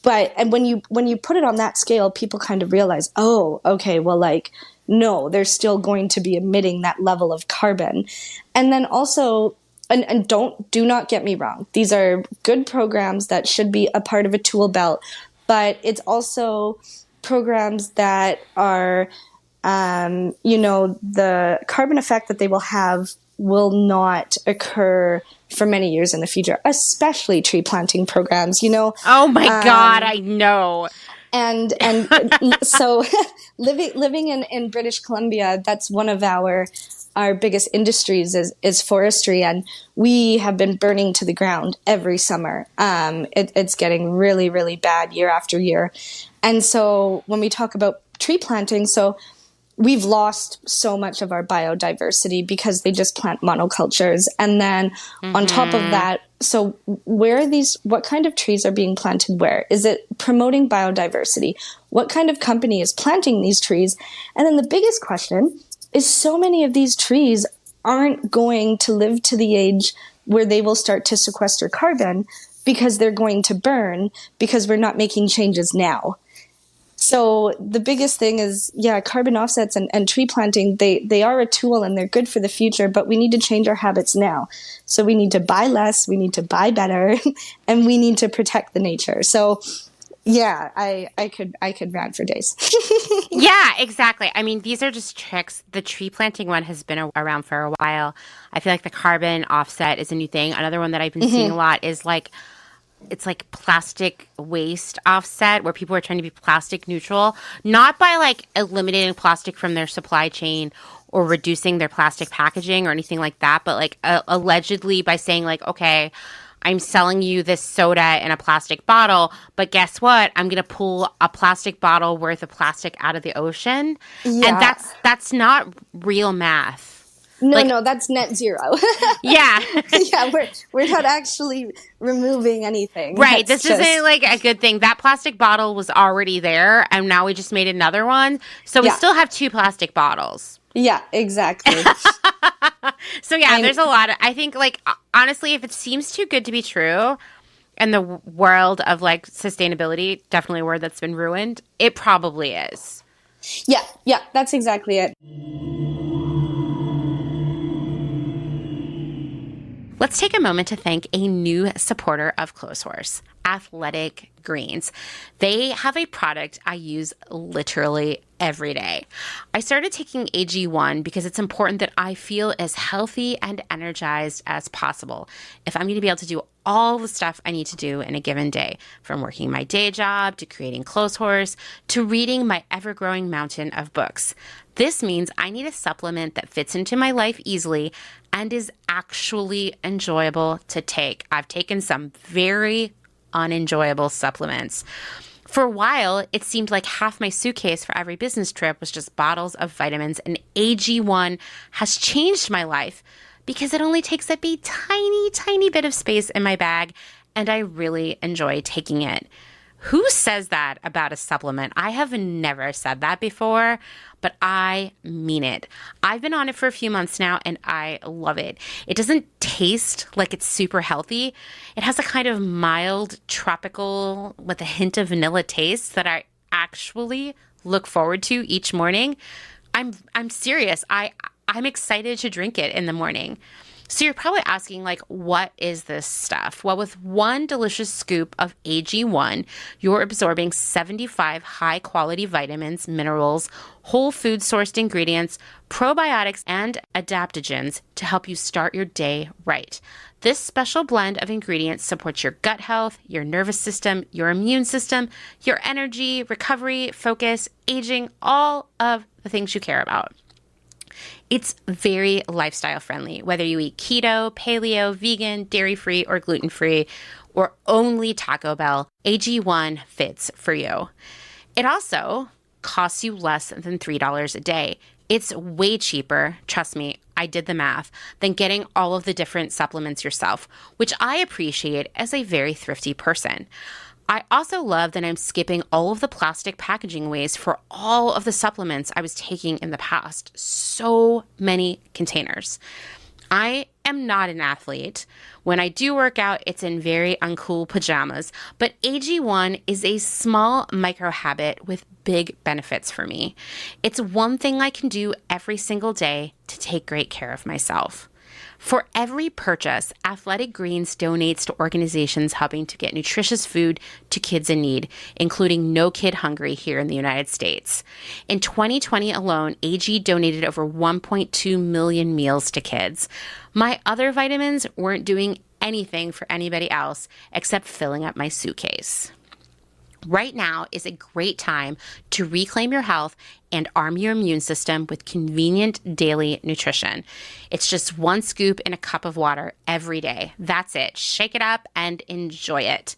And when you put it on that scale, people kind of realize, oh, okay, well, like, no, they're still going to be emitting that level of carbon. And then also, and do not get me wrong, these are good programs that should be a part of a tool belt, but it's also programs that are, the carbon effect that they will have will not occur for many years in the future, especially tree planting programs, Oh my God, I know. And so living in British Columbia, that's one of our biggest industries is forestry, and we have been burning to the ground every summer. It's getting really, really bad year after year. And so when we talk about tree planting, so we've lost so much of our biodiversity because they just plant monocultures. And then on top of that, so what kind of trees are being planted where? Is it promoting biodiversity? What kind of company is planting these trees? And then the biggest question is, so many of these trees aren't going to live to the age where they will start to sequester carbon because they're going to burn because we're not making changes now. So the biggest thing is, carbon offsets and tree planting, they are a tool and they're good for the future, but we need to change our habits now. So we need to buy less, we need to buy better, and we need to protect the nature. So I could rant for days. Yeah, exactly. I mean, these are just tricks. The tree planting one has been around for a while. I feel like the carbon offset is a new thing. Another one that I've been seeing a lot is it's like plastic waste offset, where people are trying to be plastic neutral, not by like eliminating plastic from their supply chain or reducing their plastic packaging or anything like that, but like allegedly by saying like, okay, I'm selling you this soda in a plastic bottle, but guess what? I'm going to pull a plastic bottle worth of plastic out of the ocean. Yeah. And that's not real math. No, Like, no, that's net zero. yeah. Yeah, we're not actually removing anything. Right. That's This isn't just like a good thing. That plastic bottle was already there, and now we just made another one. So we yeah, still have two plastic bottles. yeah, exactly. So yeah, I'm there's a lot. I think like honestly, if it seems too good to be true in the world of like sustainability, definitely a word that's been ruined, it probably is. yeah, yeah, that's exactly it. Let's take a moment to thank a new supporter of Clotheshorse, Athletic Greens. They have a product I use literally every day. I started taking AG1 because it's important that I feel as healthy and energized as possible if I'm going to be able to do all the stuff I need to do in a given day, from working my day job to creating Clotheshorse to reading my ever-growing mountain of books. This means I need a supplement that fits into my life easily and is actually enjoyable to take. I've taken some very unenjoyable supplements. For a while, it seemed like half my suitcase for every business trip was just bottles of vitamins, and AG1 has changed my life because it only takes up a tiny, tiny bit of space in my bag, and I really enjoy taking it. Who says that about a supplement? I have never said that before, but I mean it. I've been on it for a few months now, and I love it. It doesn't taste like it's super healthy. It has a kind of mild tropical with a hint of vanilla taste that I actually look forward to each morning. I'm serious. I'm excited to drink it in the morning. So you're probably asking, like, what is this stuff? Well, with one delicious scoop of AG1, you're absorbing 75 high-quality vitamins, minerals, whole food-sourced ingredients, probiotics, and adaptogens to help you start your day right. This special blend of ingredients supports your gut health, your nervous system, your immune system, your energy, recovery, focus, aging, all of the things you care about. It's very lifestyle friendly, whether you eat keto, paleo, vegan, dairy-free, or gluten-free, or only Taco Bell, AG1 fits for you. It also costs you less than $3 a day. It's way cheaper, trust me, I did the math, than getting all of the different supplements yourself, which I appreciate as a very thrifty person. I also love that I'm skipping all of the plastic packaging waste for all of the supplements I was taking in the past. So many containers. I am not an athlete. When I do work out, it's in very uncool pajamas, but AG1 is a small micro habit with big benefits for me. It's one thing I can do every single day to take great care of myself. For every purchase, Athletic Greens donates to organizations helping to get nutritious food to kids in need, including No Kid Hungry here in the United States. In 2020 alone, AG donated over 1.2 million meals to kids. My other vitamins weren't doing anything for anybody else except filling up my suitcase. Right now is a great time to reclaim your health and arm your immune system with convenient daily nutrition. It's just one scoop in a cup of water every day. That's it. Shake it up and enjoy it.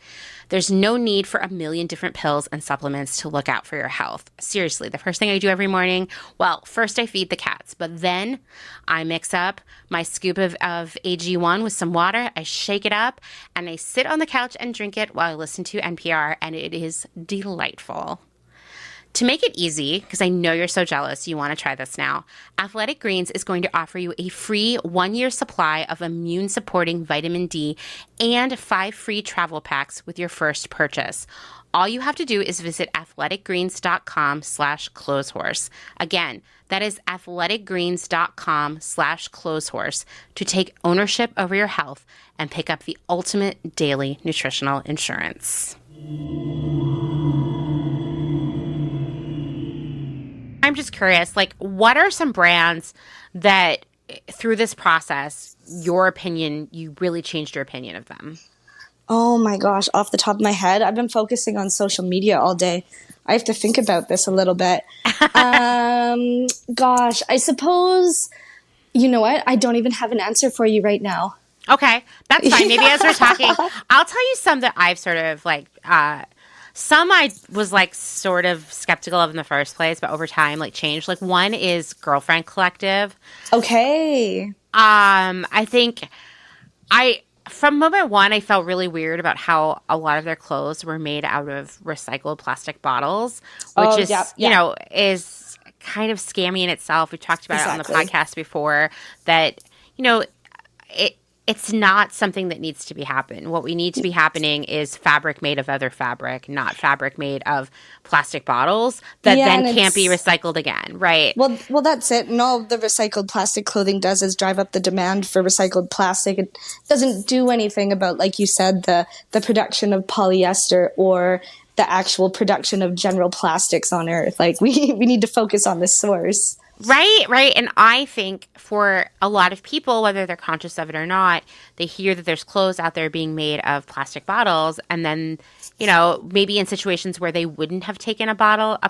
There's no need for a million different pills and supplements to look out for your health. Seriously, the first thing I do every morning, well, first I feed the cats, but then I mix up my scoop of AG1 with some water, I shake it up, and I sit on the couch and drink it while I listen to NPR, and it is delightful. To make it easy, because I know you're so jealous, you want to try this now, Athletic Greens is going to offer you a free 1-year supply of immune-supporting vitamin D and 5 free travel packs with your first purchase. All you have to do is visit athleticgreens.com/clotheshorse. Again, that is athleticgreens.com/clotheshorse to take ownership over your health and pick up the ultimate daily nutritional insurance. I'm just curious, like, what are some brands that through this process, you really changed your opinion of them? Oh my gosh, off the top of my head, I've been focusing on social media all day. I have to think about this a little bit. Gosh, I suppose, you know what? I don't even have an answer for you right now. Okay, that's fine. Maybe as we're talking, I'll tell you some that I've sort of like Some I was like sort of skeptical of in the first place, but over time like changed. Like one is Girlfriend Collective. Okay. I think from moment one I felt really weird about how a lot of their clothes were made out of recycled plastic bottles, which Oh, is yeah, yeah. is kind of scammy in itself. We've talked about it on the Exactly. podcast before that, it it's not something that needs to be happen. What we need to be happening is fabric made of other fabric, not fabric made of plastic bottles that Yeah, then and can't be it's recycled again, right? well, that's it. And all the recycled plastic clothing does is drive up the demand for recycled plastic. It doesn't do anything about, like you said, the production of polyester or the actual production of general plastics on Earth. Like we need to focus on the source. Right, right. And I think for a lot of people, whether they're conscious of it or not, they hear that there's clothes out there being made of plastic bottles. And then, maybe in situations where they wouldn't have taken a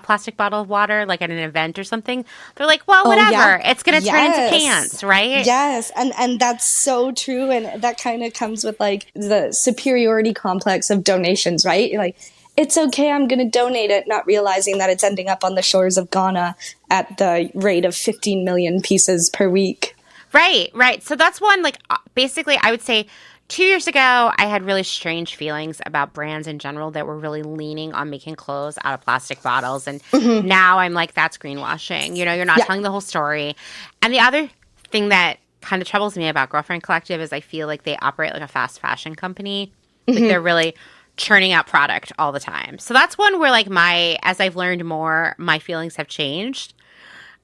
plastic bottle of water, like at an event or something, they're like, well, Oh whatever. yeah. It's going to turn into pants, right? Yes, and that's so true, and that kind of comes with like the superiority complex of donations, right? You're like, it's okay, I'm going to donate it, not realizing that it's ending up on the shores of Ghana at the rate of 15 million pieces per week. Right, right. So that's one, like, basically, I would say 2 years ago, I had really strange feelings about brands in general that were really leaning on making clothes out of plastic bottles. And now I'm like, that's greenwashing. You're not Yeah. telling the whole story. And the other thing that kind of troubles me about Girlfriend Collective is I feel like they operate like a fast fashion company. Like they're really churning out product all the time. So that's one where like as I've learned more, my feelings have changed.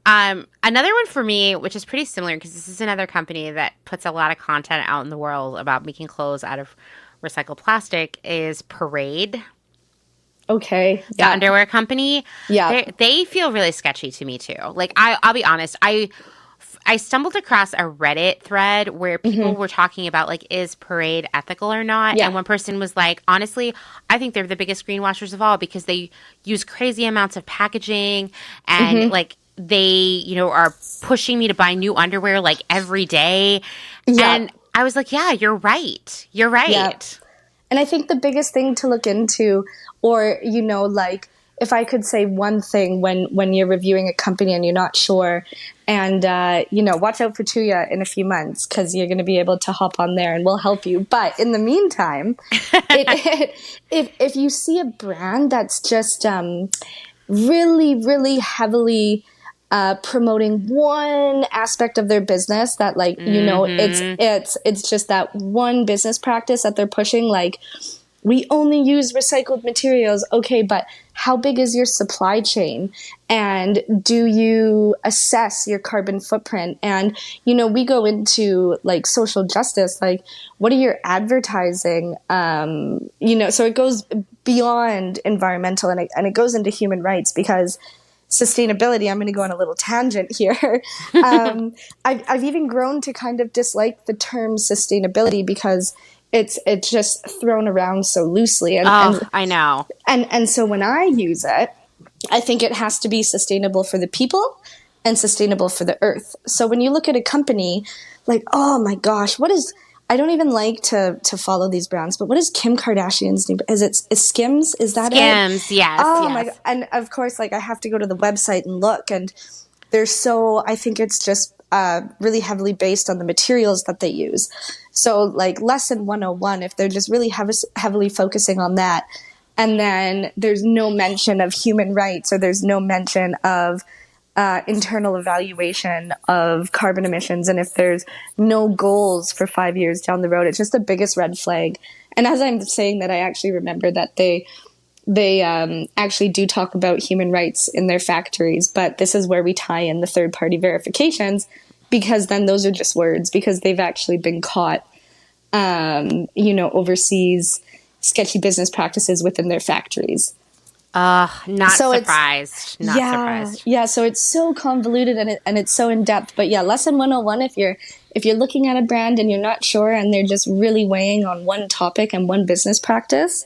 Another one for me, which is pretty similar because this is another company that puts a lot of content out in the world about making clothes out of recycled plastic, is Parade, Okay. the underwear company. Yeah. They feel really sketchy to me too. Like I'll be honest, I stumbled across a Reddit thread where people were talking about like, is Parade ethical or not? Yeah. And one person was like, honestly, I think they're the biggest greenwashers of all because they use crazy amounts of packaging and like they, are pushing me to buy new underwear like every day. Yeah. And I was like, yeah, you're right. You're right. Yeah. And I think the biggest thing to look into, or, like if I could say one thing when you're reviewing a company and you're not sure, and, watch out for Thuja in a few months because you're going to be able to hop on there and we'll help you. But in the meantime, if you see a brand that's just really, really heavily promoting one aspect of their business that it's just that one business practice that they're pushing, like we only use recycled materials. Okay, but how big is your supply chain? And do you assess your carbon footprint? And, we go into like social justice, like what are your advertising? So it goes beyond environmental and it goes into human rights because sustainability, I'm going to go on a little tangent here. I've even grown to kind of dislike the term sustainability because it's just thrown around so loosely. And I know. And so when I use it, I think it has to be sustainable for the people and sustainable for the earth. So when you look at a company like, oh my gosh, I don't even like to follow these brands, but what is Kim Kardashian's name? Is Skims? Is that Skims, it? yes. Oh yes. my God. And of course, like I have to go to the website and look, and I think it's just really heavily based on the materials that they use. So like lesson 101, if they're just really heavily focusing on that, and then there's no mention of human rights or there's no mention of internal evaluation of carbon emissions, and if there's no goals for 5 years down the road, it's just the biggest red flag. And as I'm saying that, I actually remember that they actually do talk about human rights in their factories, but this is where we tie in the third-party verifications, because then those are just words, because they've actually been caught, overseas sketchy business practices within their factories. Not surprised. Surprised. Yeah, so it's so convoluted and it's so in depth. But yeah, lesson 101, if you're looking at a brand and you're not sure and they're just really weighing on one topic and one business practice,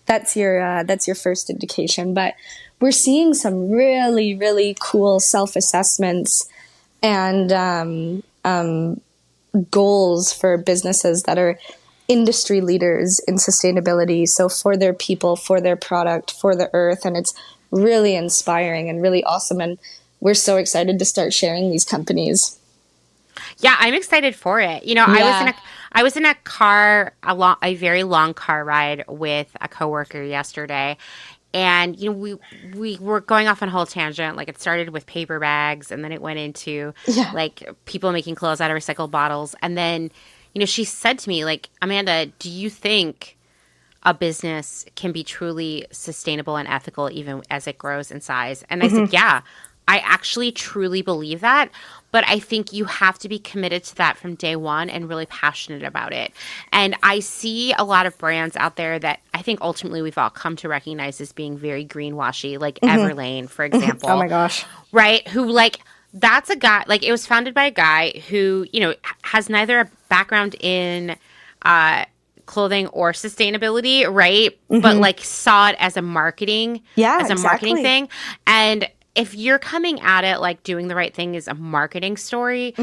that's your first indication. But we're seeing some really, really cool self-assessments and goals for businesses that are industry leaders in sustainability. So for their people, for their product, for the earth. And it's really inspiring and really awesome. And we're so excited to start sharing these companies. Yeah, I'm excited for it. You know, Yeah. I was in a car, a very long car ride with a coworker yesterday. And, you know, we were going off on a whole tangent. Like, it started with paper bags, and then it went into Yeah. like people making clothes out of recycled bottles. And then, you know, she said to me, like, Amanda, do you think a business can be truly sustainable and ethical even as it grows in size? And I said, yeah, I actually truly believe that. But I think you have to be committed to that from day one and really passionate about it. And I see a lot of brands out there that I think ultimately we've all come to recognize as being very greenwashy, like Everlane, for example. Oh my gosh. Right? Who, like, that's a guy, like, it was founded by a guy who, you know, has neither a background in clothing or sustainability, right? But like saw it as a marketing, marketing thing. And if you're coming at it like doing the right thing is a marketing story,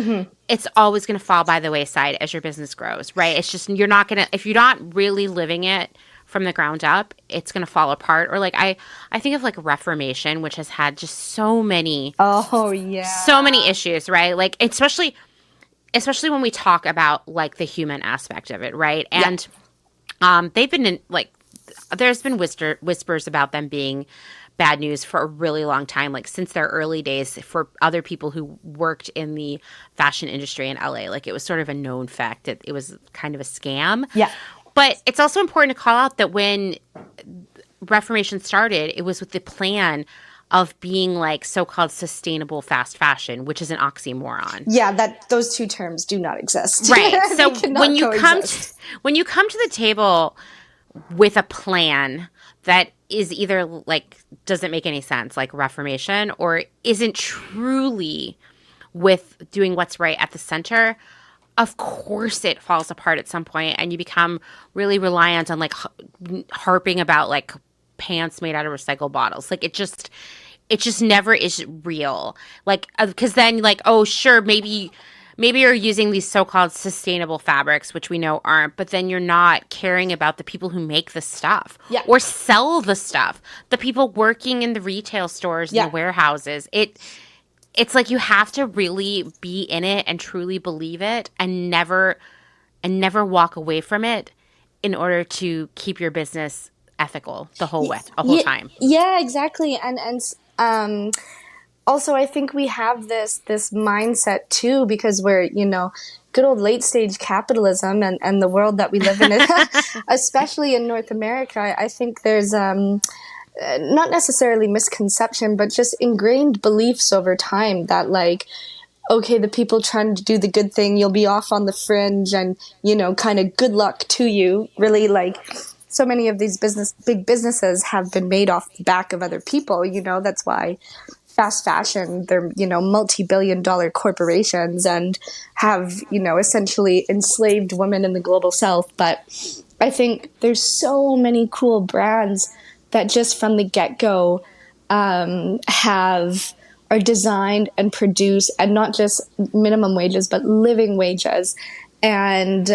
it's always going to fall by the wayside as your business grows, right? It's just, you're not going to, if you're not really living it from the ground up, it's going to fall apart. Or like, I think of like Reformation, which has had just so many issues, right? Like, especially when we talk about like the human aspect of it, right? And they've been in, like, there's been whispers about them being bad news for a really long time, like since their early days, for other people who worked in the fashion industry in LA. Like, it was sort of a known fact that it was kind of a scam. Yeah. But it's also important to call out that when Reformation started, it was with the plan of being like so-called sustainable fast fashion, which is an oxymoron. Yeah, that those two terms do not exist. Right. So when you coexist. come to the table with a plan that is either like doesn't make any sense, like Reformation, or isn't truly with doing what's right at the center, of course it falls apart at some point, and you become really reliant on like harping about like pants made out of recycled bottles. Like, it just never is real. Like, because then like, oh sure, maybe you're using these so-called sustainable fabrics, which we know aren't, but then you're not caring about the people who make the stuff or sell the stuff, the people working in the retail stores and the warehouses. It's like you have to really be in it and truly believe it and never walk away from it in order to keep your business ethical the whole time. Yeah, exactly. And also, I think we have this mindset too, because we're, you know, good old late stage capitalism and the world that we live in, especially in North America. I think there's not necessarily misconception, but just ingrained beliefs over time that like, okay, the people trying to do the good thing, you'll be off on the fringe and, you know, kind of good luck to you. Really, like, so many of these big businesses have been made off the back of other people, you know, that's why fast fashion, they're, you know, multi-billion-dollar corporations and have, you know, essentially enslaved women in the global south. But I think there's so many cool brands that just from the get-go are designed and produced, and not just minimum wages, but living wages. And,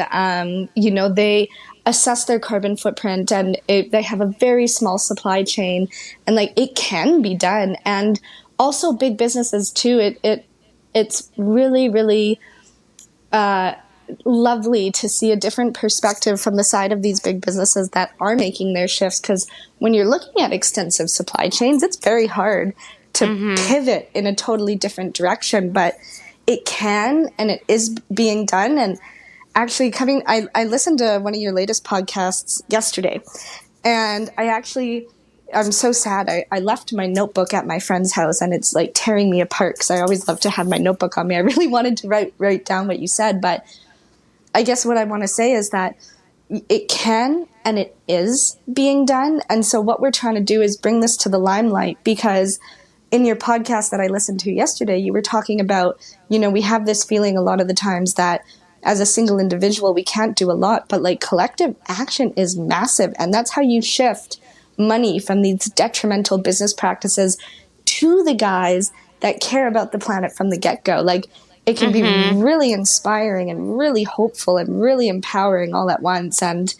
you know, they assess their carbon footprint, and they have a very small supply chain, and like, it can be done. And also big businesses too. It's really, really, lovely to see a different perspective from the side of these big businesses that are making their shifts. Because when you're looking at extensive supply chains, it's very hard to pivot in a totally different direction, but it can, and it is being done. And actually I listened to one of your latest podcasts yesterday, and I'm so sad. I left my notebook at my friend's house, and it's like tearing me apart because I always love to have my notebook on me. I really wanted to write down what you said, but I guess what I want to say is that it can, and it is being done. And so what we're trying to do is bring this to the limelight, because in your podcast that I listened to yesterday, you were talking about, you know, we have this feeling a lot of the times that as a single individual, we can't do a lot, but like collective action is massive. And that's how you shift money from these detrimental business practices to the guys that care about the planet from the get-go. Like, it can be really inspiring and really hopeful and really empowering all at once. And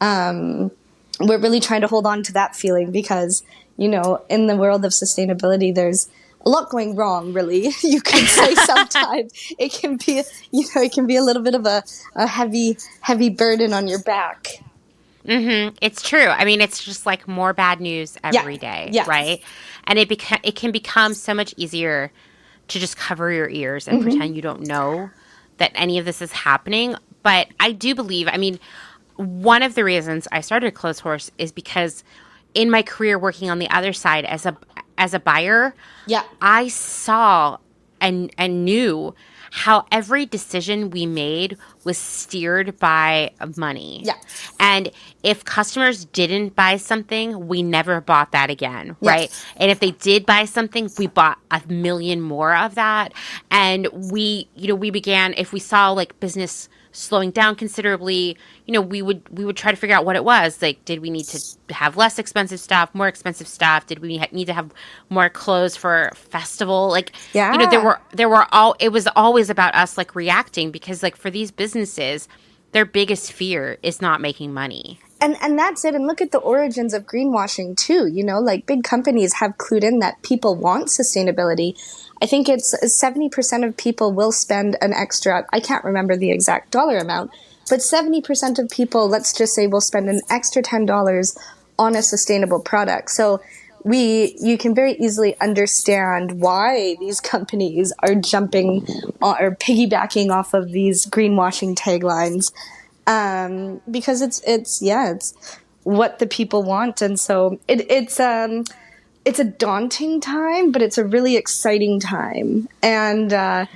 we're really trying to hold on to that feeling because, you know, in the world of sustainability, there's a lot going wrong, really. You could say sometimes it can be, you know, it can be a little bit of a heavy burden on your back. It's true. I mean, it's just like more bad news every day, right? And it can become so much easier to just cover your ears and pretend you don't know that any of this is happening. But I do believe, I mean, one of the reasons I started Clotheshorse is because in my career working on the other side as a buyer, I saw and knew how every decision we made was steered by money. And if customers didn't buy something, we never bought that again, right? And if they did buy something, we bought a million more of that. And we began, if we saw like business slowing down considerably, you know, we would try to figure out what it was. Like, did we need to have less expensive stuff, more expensive stuff? Did we need to have more clothes for festival? Like, you know, it was always about us like reacting because like for these businesses, their biggest fear is not making money. And that's it. And look at the origins of greenwashing too. You know, like big companies have clued in that people want sustainability. I think it's 70% of people will spend an extra, I can't remember the exact dollar amount, but 70% of people, let's just say, will spend an extra $10 on a sustainable product. So you can very easily understand why these companies are jumping or piggybacking off of these greenwashing taglines. Because it's what the people want. And so it's a daunting time, but it's a really exciting time. And I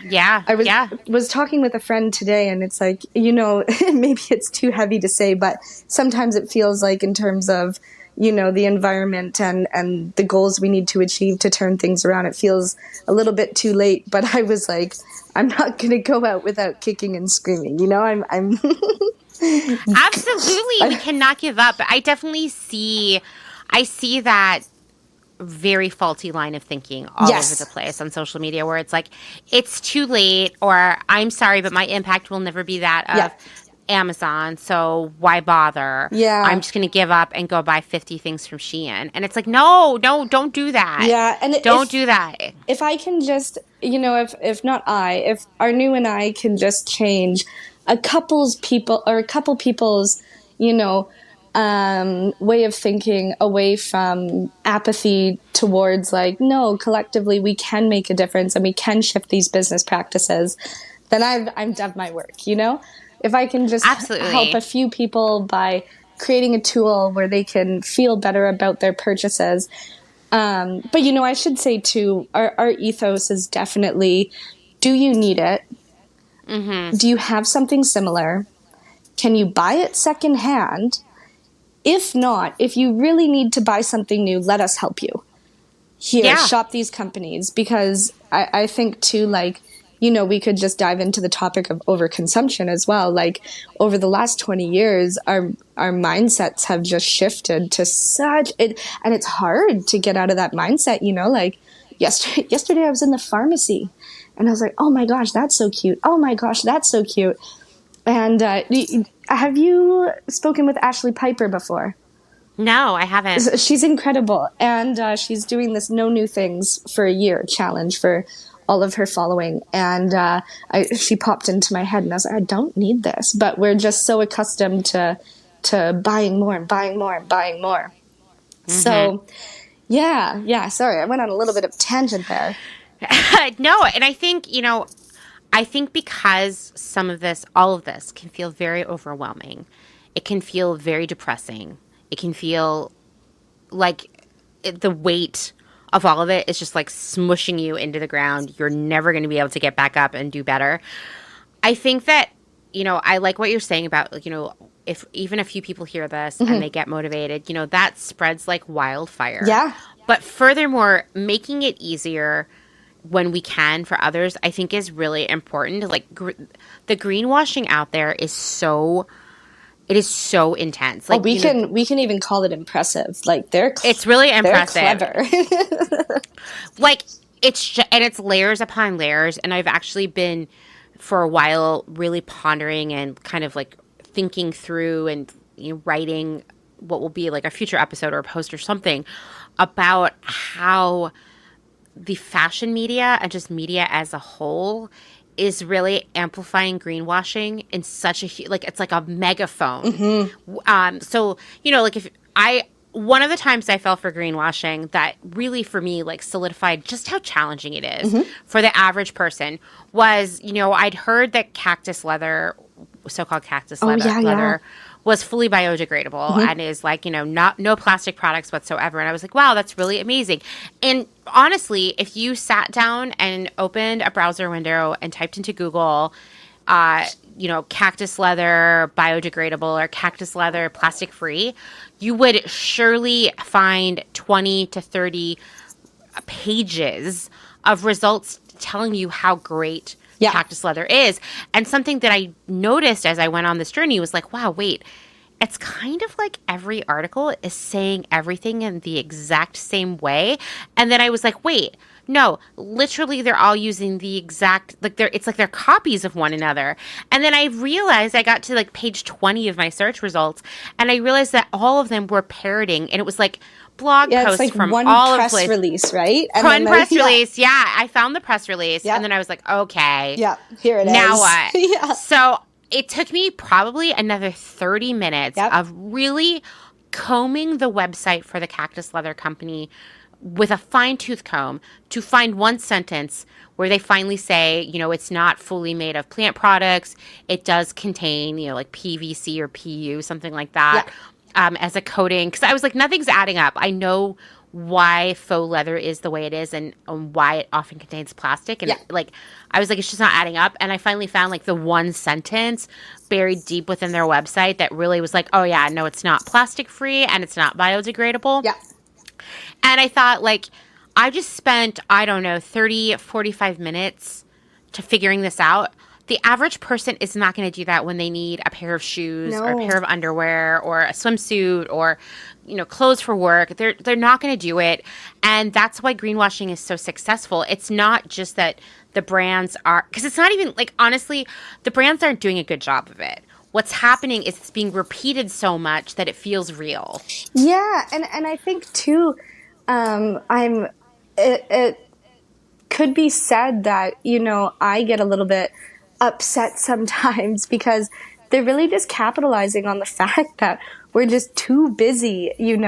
was talking with a friend today, and it's like, you know, maybe it's too heavy to say, but sometimes it feels like in terms of, you know, the environment and the goals we need to achieve to turn things around, it feels a little bit too late. But I was like, I'm not going to go out without kicking and screaming. You know, I'm Absolutely. We cannot give up. But I definitely see that very faulty line of thinking all over the place on social media where it's like, it's too late, or I'm sorry, but my impact will never be that of Amazon, so why bother? I'm just going to give up and go buy 50 things from Shein. And it's like, no, don't do that. And don't do that. If I can just, you know, if our new and I can just change a couple people's, you know, way of thinking away from apathy towards like, no, collectively we can make a difference and we can shift these business practices, then I've done my work, you know? If I can just help a few people by creating a tool where they can feel better about their purchases. But, you know, I should say too, our ethos is definitely, do you need it? Do you have something similar? Can you buy it secondhand? If not, if you really need to buy something new, let us help you. Here, shop these companies. Because I think too, like, you know, we could just dive into the topic of overconsumption as well. Like, over the last 20 years, our mindsets have just shifted to and it's hard to get out of that mindset, you know? Like, yesterday I was in the pharmacy, and I was like, oh my gosh, that's so cute. Oh my gosh, that's so cute. And have you spoken with Ashley Piper before? No, I haven't. She's incredible. And she's doing this No New Things for a Year challenge for all of her following. And she popped into my head, and I was like, I don't need this. But we're just so accustomed to buying more and buying more and buying more. So, yeah. Sorry, I went on a little bit of tangent there. No, and I think, you know, because all of this can feel very overwhelming. It can feel very depressing. It can feel like the weight of all of it is just like smushing you into the ground. You're never going to be able to get back up and do better. I think that, you know, I like what you're saying about, you know, if even a few people hear this and they get motivated, you know, that spreads like wildfire. Yeah. But furthermore, making it easier when we can for others, I think is really important. Like the greenwashing out there is so intense. Like we can even call it impressive. Like it's really impressive. They're clever. Like and it's layers upon layers. And I've actually been for a while really pondering and kind of like thinking through and writing what will be like a future episode or a post or something about how the fashion media and just media as a whole is really amplifying greenwashing in such a like it's like a megaphone. So like if I one of the times I fell for greenwashing that really for me like solidified just how challenging it is for the average person was I'd heard that cactus leather, so-called cactus leather was fully biodegradable and is like, no plastic products whatsoever. And I was like, wow, that's really amazing. And honestly, if you sat down and opened a browser window and typed into Google, cactus leather biodegradable or cactus leather plastic free, you would surely find 20 to 30 pages of results telling you how great cactus leather is. And something that I noticed as I went on this journey was like, wow, wait, it's kind of like every article is saying everything in the exact same way. And then I was like, wait, no, literally they're all using the exact, like it's like they're copies of one another. And then I realized I got to like page 20 of my search results and I realized that all of them were parroting, and it was like blog posts like from one all press of release, right? And one press release. Yeah, I found the press release and then I was like, okay. Yeah, here it is. Now what? So it took me probably another 30 minutes of really combing the website for the Cactus Leather Company with a fine-tooth comb to find one sentence where they finally say, it's not fully made of plant products. It does contain, like PVC or PU, something like that, as a coating. Because I was like, nothing's adding up. I know why faux leather is the way it is and why it often contains plastic. And I was like, it's just not adding up. And I finally found like the one sentence buried deep within their website that really was like, oh yeah, no, it's not plastic free and it's not biodegradable. Yeah. And I thought, like, I just spent, 30, 45 minutes to figuring this out. The average person is not going to do that when they need a pair of shoes or a pair of underwear or a swimsuit or, clothes for work. They're not going to do it. And that's why greenwashing is so successful. It's not just that the brands are, because it's not even, like, honestly, the brands aren't doing a good job of it. What's happening is it's being repeated so much that it feels real. Yeah, and I think too, it could be said that I get a little bit upset sometimes because they're really just capitalizing on the fact that we're just too busy, and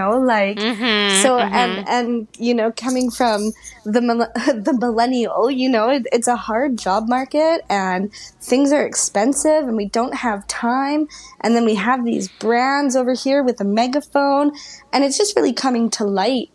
coming from the millennial, it's a hard job market and things are expensive and we don't have time. And then we have these brands over here with a megaphone, and it's just really coming to light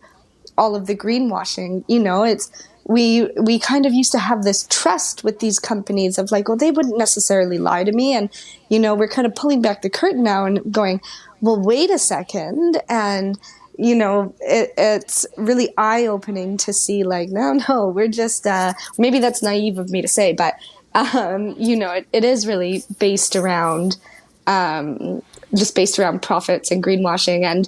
all of the greenwashing. It's we kind of used to have this trust with these companies of like, well, they wouldn't necessarily lie to me. And, we're kind of pulling back the curtain now and going, well, wait a second. And, it's really eye-opening to see like, no, we're just, maybe that's naive of me to say, but, it is really based around, profits and greenwashing.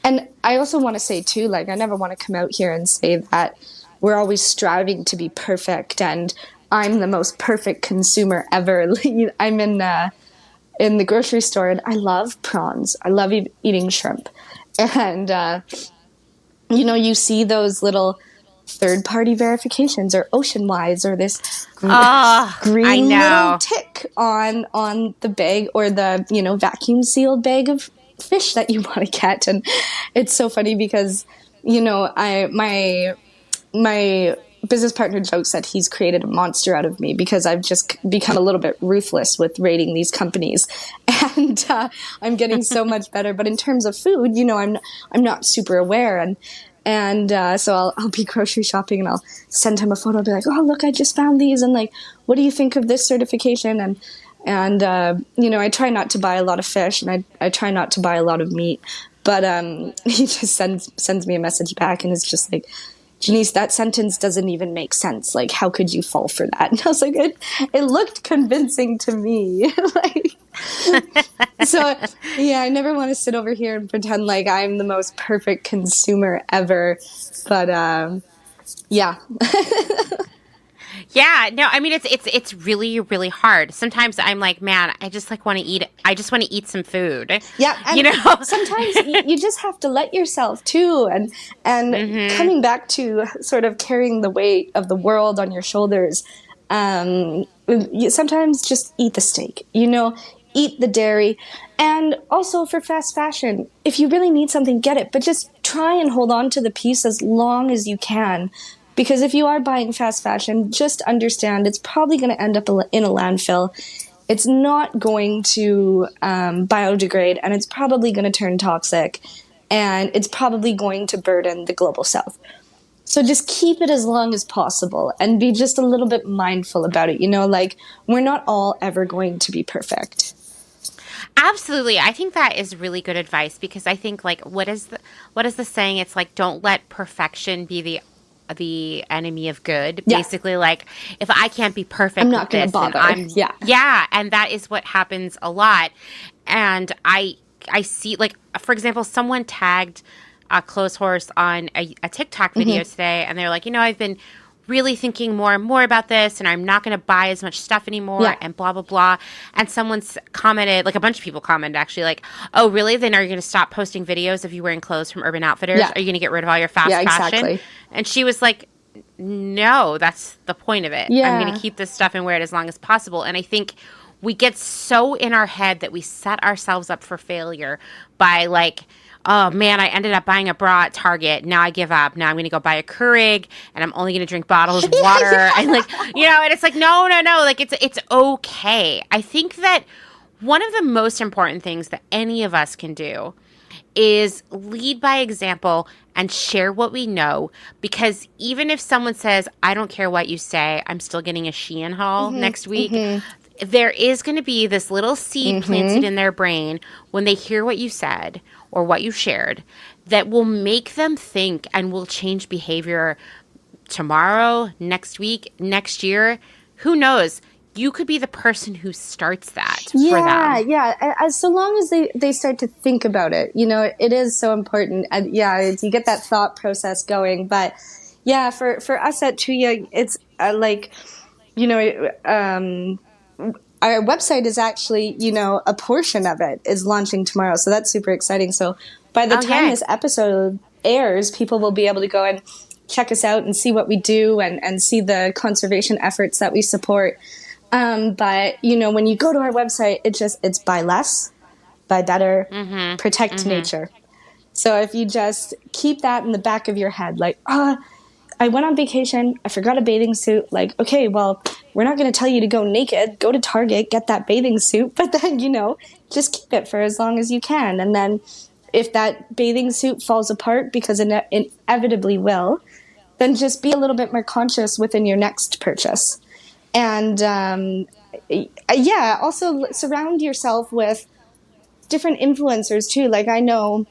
And I also want to say too, like, I never want to come out here and say that we're always striving to be perfect and I'm the most perfect consumer ever. I'm in the grocery store and I love prawns. I love eating shrimp. And, you see those little third-party verifications or Oceanwise or this green little tick on the bag or the, vacuum-sealed bag of fish that you want to get. And it's so funny because, my business partner jokes that he's created a monster out of me because I've just become a little bit ruthless with rating these companies, and I'm getting so much better. But in terms of food, I'm not super aware, and so I'll be grocery shopping and I'll send him a photo. I'll be like, oh look, I just found these, and like, what do you think of this certification? And I try not to buy a lot of fish, and I try not to buy a lot of meat, but he just sends me a message back, and it's just like, Jenise, that sentence doesn't even make sense. Like, how could you fall for that? And I was like, it looked convincing to me. So, yeah, I never want to sit over here and pretend like I'm the most perfect consumer ever. But Yeah. Yeah, no, I mean it's really really hard. Sometimes I'm like, man, I just like want to eat. I just want to eat some food. Yeah, and you know. sometimes you just have to let yourself too, and coming back to sort of carrying the weight of the world on your shoulders. You sometimes just eat the steak. Eat the dairy, and also for fast fashion, if you really need something, get it. But just try and hold on to the piece as long as you can. Because if you are buying fast fashion, just understand it's probably going to end up in a landfill. It's not going to biodegrade, and it's probably going to turn toxic, and it's probably going to burden the global south. So just keep it as long as possible and be just a little bit mindful about it. Like, we're not all ever going to be perfect. Absolutely. I think that is really good advice, because I think, like, what is the saying? It's like, don't let perfection be the enemy of good. Yeah. Basically, like, if I can't be perfect, I'm not going to bother. Yeah, and that is what happens a lot. And I see, like, for example, someone tagged Clotheshorse on a TikTok video today, and they're like, I've been really thinking more and more about this, and I'm not going to buy as much stuff anymore, and blah, blah, blah. And someone's commented, like a bunch of people commented actually, like, oh, really? Then are you going to stop posting videos of you wearing clothes from Urban Outfitters? Yeah. Are you going to get rid of all your fast fashion? Exactly. And she was like, no, that's the point of it. Yeah. I'm going to keep this stuff and wear it as long as possible. And I think we get so in our head that we set ourselves up for failure by, like, oh man, I ended up buying a bra at Target. Now I give up. Now I'm going to go buy a Keurig, and I'm only going to drink bottles of water. And, like, and it's like, no. Like, it's okay. I think that one of the most important things that any of us can do is lead by example and share what we know, because even if someone says, I don't care what you say, I'm still getting a Shein haul next week, there is going to be this little seed planted in their brain when they hear what you said or what you shared that will make them think and will change behavior tomorrow, next week, next year. Who knows? You could be the person who starts that for them. Yeah. As so long as they start to think about it, it is so important. And you get that thought process going. But yeah, for us at Thuja, it's our website is actually, a portion of it is launching tomorrow. So that's super exciting. So by the time this episode airs, people will be able to go and check us out and see what we do and see the conservation efforts that we support. But, when you go to our website, it's buy less, buy better, protect nature. So if you just keep that in the back of your head, like, I went on vacation, I forgot a bathing suit. Like, okay, well, we're not going to tell you to go naked. Go to Target, get that bathing suit. But then, just keep it for as long as you can. And then if that bathing suit falls apart, because it inevitably will, then just be a little bit more conscious within your next purchase. And, also surround yourself with different influencers too. Like, I know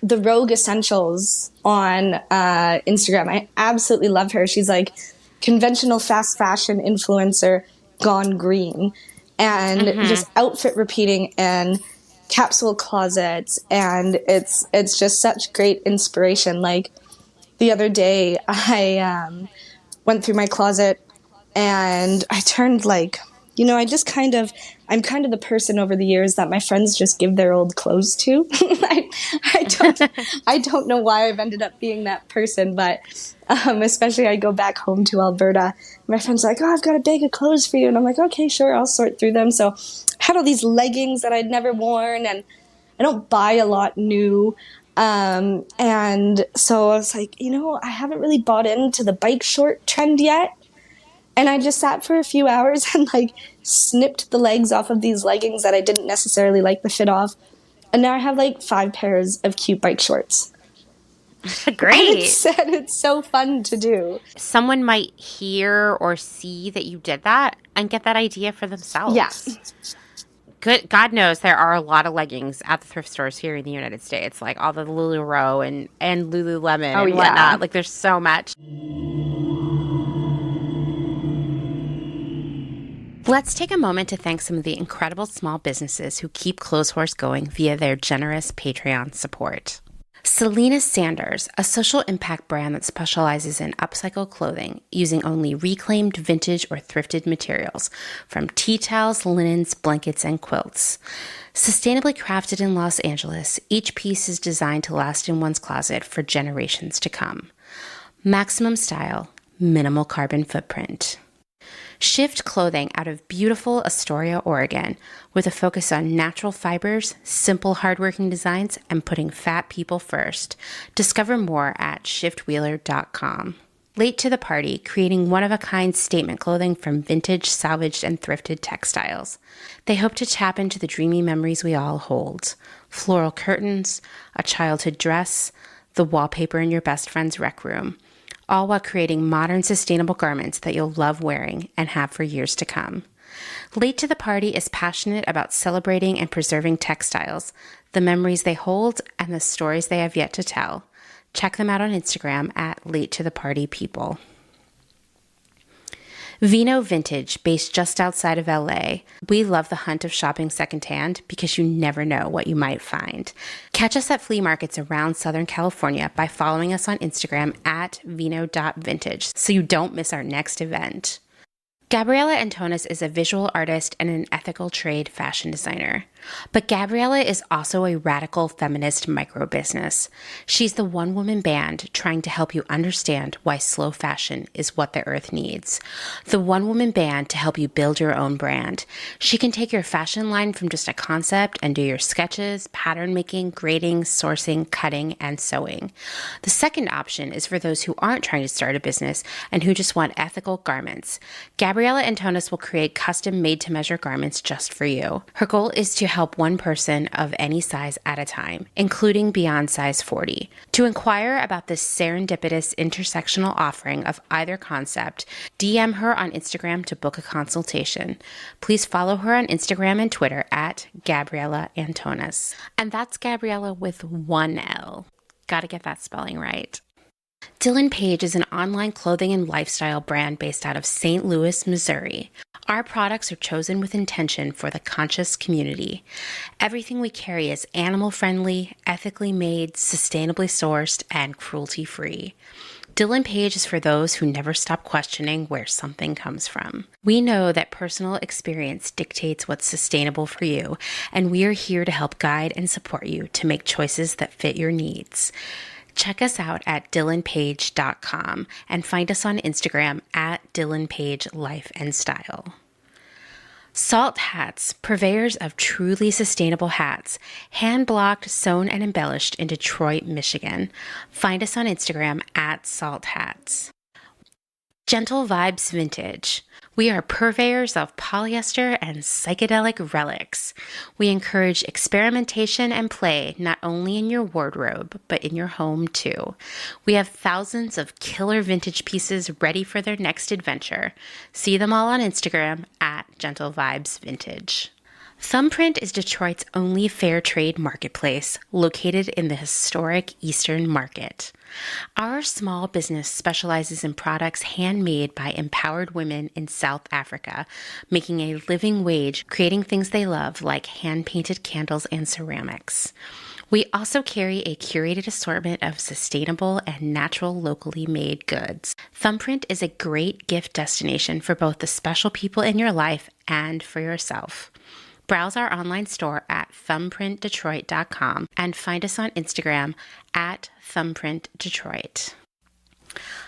the Rogue Essentials on Instagram. I absolutely love her. She's like conventional fast fashion influencer gone green, and just outfit repeating and capsule closets, and it's just such great inspiration. Like, the other day, I went through my closet and I turned, like, I'm kind of the person over the years that my friends just give their old clothes to. I don't know why I've ended up being that person, but especially I go back home to Alberta. My friend's like, oh, I've got a bag of clothes for you. And I'm like, okay, sure, I'll sort through them. So I had all these leggings that I'd never worn, and I don't buy a lot new. And so I was like, I haven't really bought into the bike short trend yet. And I just sat for a few hours and, like, snipped the legs off of these leggings that I didn't necessarily like the fit of. And now I have, like, 5 pairs of cute bike shorts. Great. And it's so fun to do. Someone might hear or see that you did that and get that idea for themselves. Yeah. Good. God knows there are a lot of leggings at the thrift stores here in the United States, like all the LuLaRoe and Lululemon and whatnot. Like, there's so much. Let's take a moment to thank some of the incredible small businesses who keep Clotheshorse going via their generous Patreon support. Selena Sanders, a social impact brand that specializes in upcycled clothing using only reclaimed vintage or thrifted materials, from tea towels, linens, blankets, and quilts. Sustainably crafted in Los Angeles, each piece is designed to last in one's closet for generations to come. Maximum style, minimal carbon footprint. Shift clothing out of beautiful Astoria, Oregon, with a focus on natural fibers, simple hardworking designs, and putting fat people first. Discover more at shiftwheeler.com. Late to the party, creating one-of-a-kind statement clothing from vintage, salvaged, and thrifted textiles. They hope to tap into the dreamy memories we all hold. Floral curtains, a childhood dress, the wallpaper in your best friend's rec room, all while creating modern, sustainable garments that you'll love wearing and have for years to come. Late to the Party is passionate about celebrating and preserving textiles, the memories they hold, and the stories they have yet to tell. Check them out on Instagram at Late to the Party People. Vino Vintage, based just outside of LA. We love the hunt of shopping secondhand because you never know what you might find. Catch us at flea markets around Southern California by following us on Instagram at vino.vintage so you don't miss our next event. Gabriella Antonis is a visual artist and an ethical trade fashion designer. But Gabriella is also a radical feminist micro-business. She's the one-woman band trying to help you understand why slow fashion is what the earth needs. The one-woman band to help you build your own brand. She can take your fashion line from just a concept and do your sketches, pattern making, grading, sourcing, cutting, and sewing. The second option is for those who aren't trying to start a business and who just want ethical garments. Gabriella Antonis will create custom made-to-measure garments just for you. Her goal is to help one person of any size at a time, including beyond size 40. To inquire about this serendipitous intersectional offering of either concept, DM her on Instagram to book a consultation. Please follow her on Instagram and Twitter at Gabriella Antonis. And that's Gabriella with one L. Gotta get that spelling right. Dylan Page is an online clothing and lifestyle brand based out of St. Louis, Missouri. Our products are chosen with intention for the conscious community. Everything we carry is animal-friendly, ethically made, sustainably sourced, and cruelty-free. Dylan Page is for those who never stop questioning where something comes from. We know that personal experience dictates what's sustainable for you, and we are here to help guide and support you to make choices that fit your needs. Check us out at dylanpage.com and find us on Instagram at dylanpagelifeandstyle. Salt Hats, purveyors of truly sustainable hats, hand-blocked, sewn, and embellished in Detroit, Michigan. Find us on Instagram at Salt Hats. Gentle Vibes Vintage. We are purveyors of polyester and psychedelic relics. We encourage experimentation and play not only in your wardrobe, but in your home too. We have thousands of killer vintage pieces ready for their next adventure. See them all on Instagram at Gentle Vibes Vintage. Thumbprint is Detroit's only fair trade marketplace, located in the historic Eastern Market. Our small business specializes in products handmade by empowered women in South Africa, making a living wage, creating things they love like hand-painted candles and ceramics. We also carry a curated assortment of sustainable and natural locally made goods. Thumbprint is a great gift destination for both the special people in your life and for yourself. Browse our online store at thumbprintdetroit.com and find us on Instagram at thumbprintdetroit.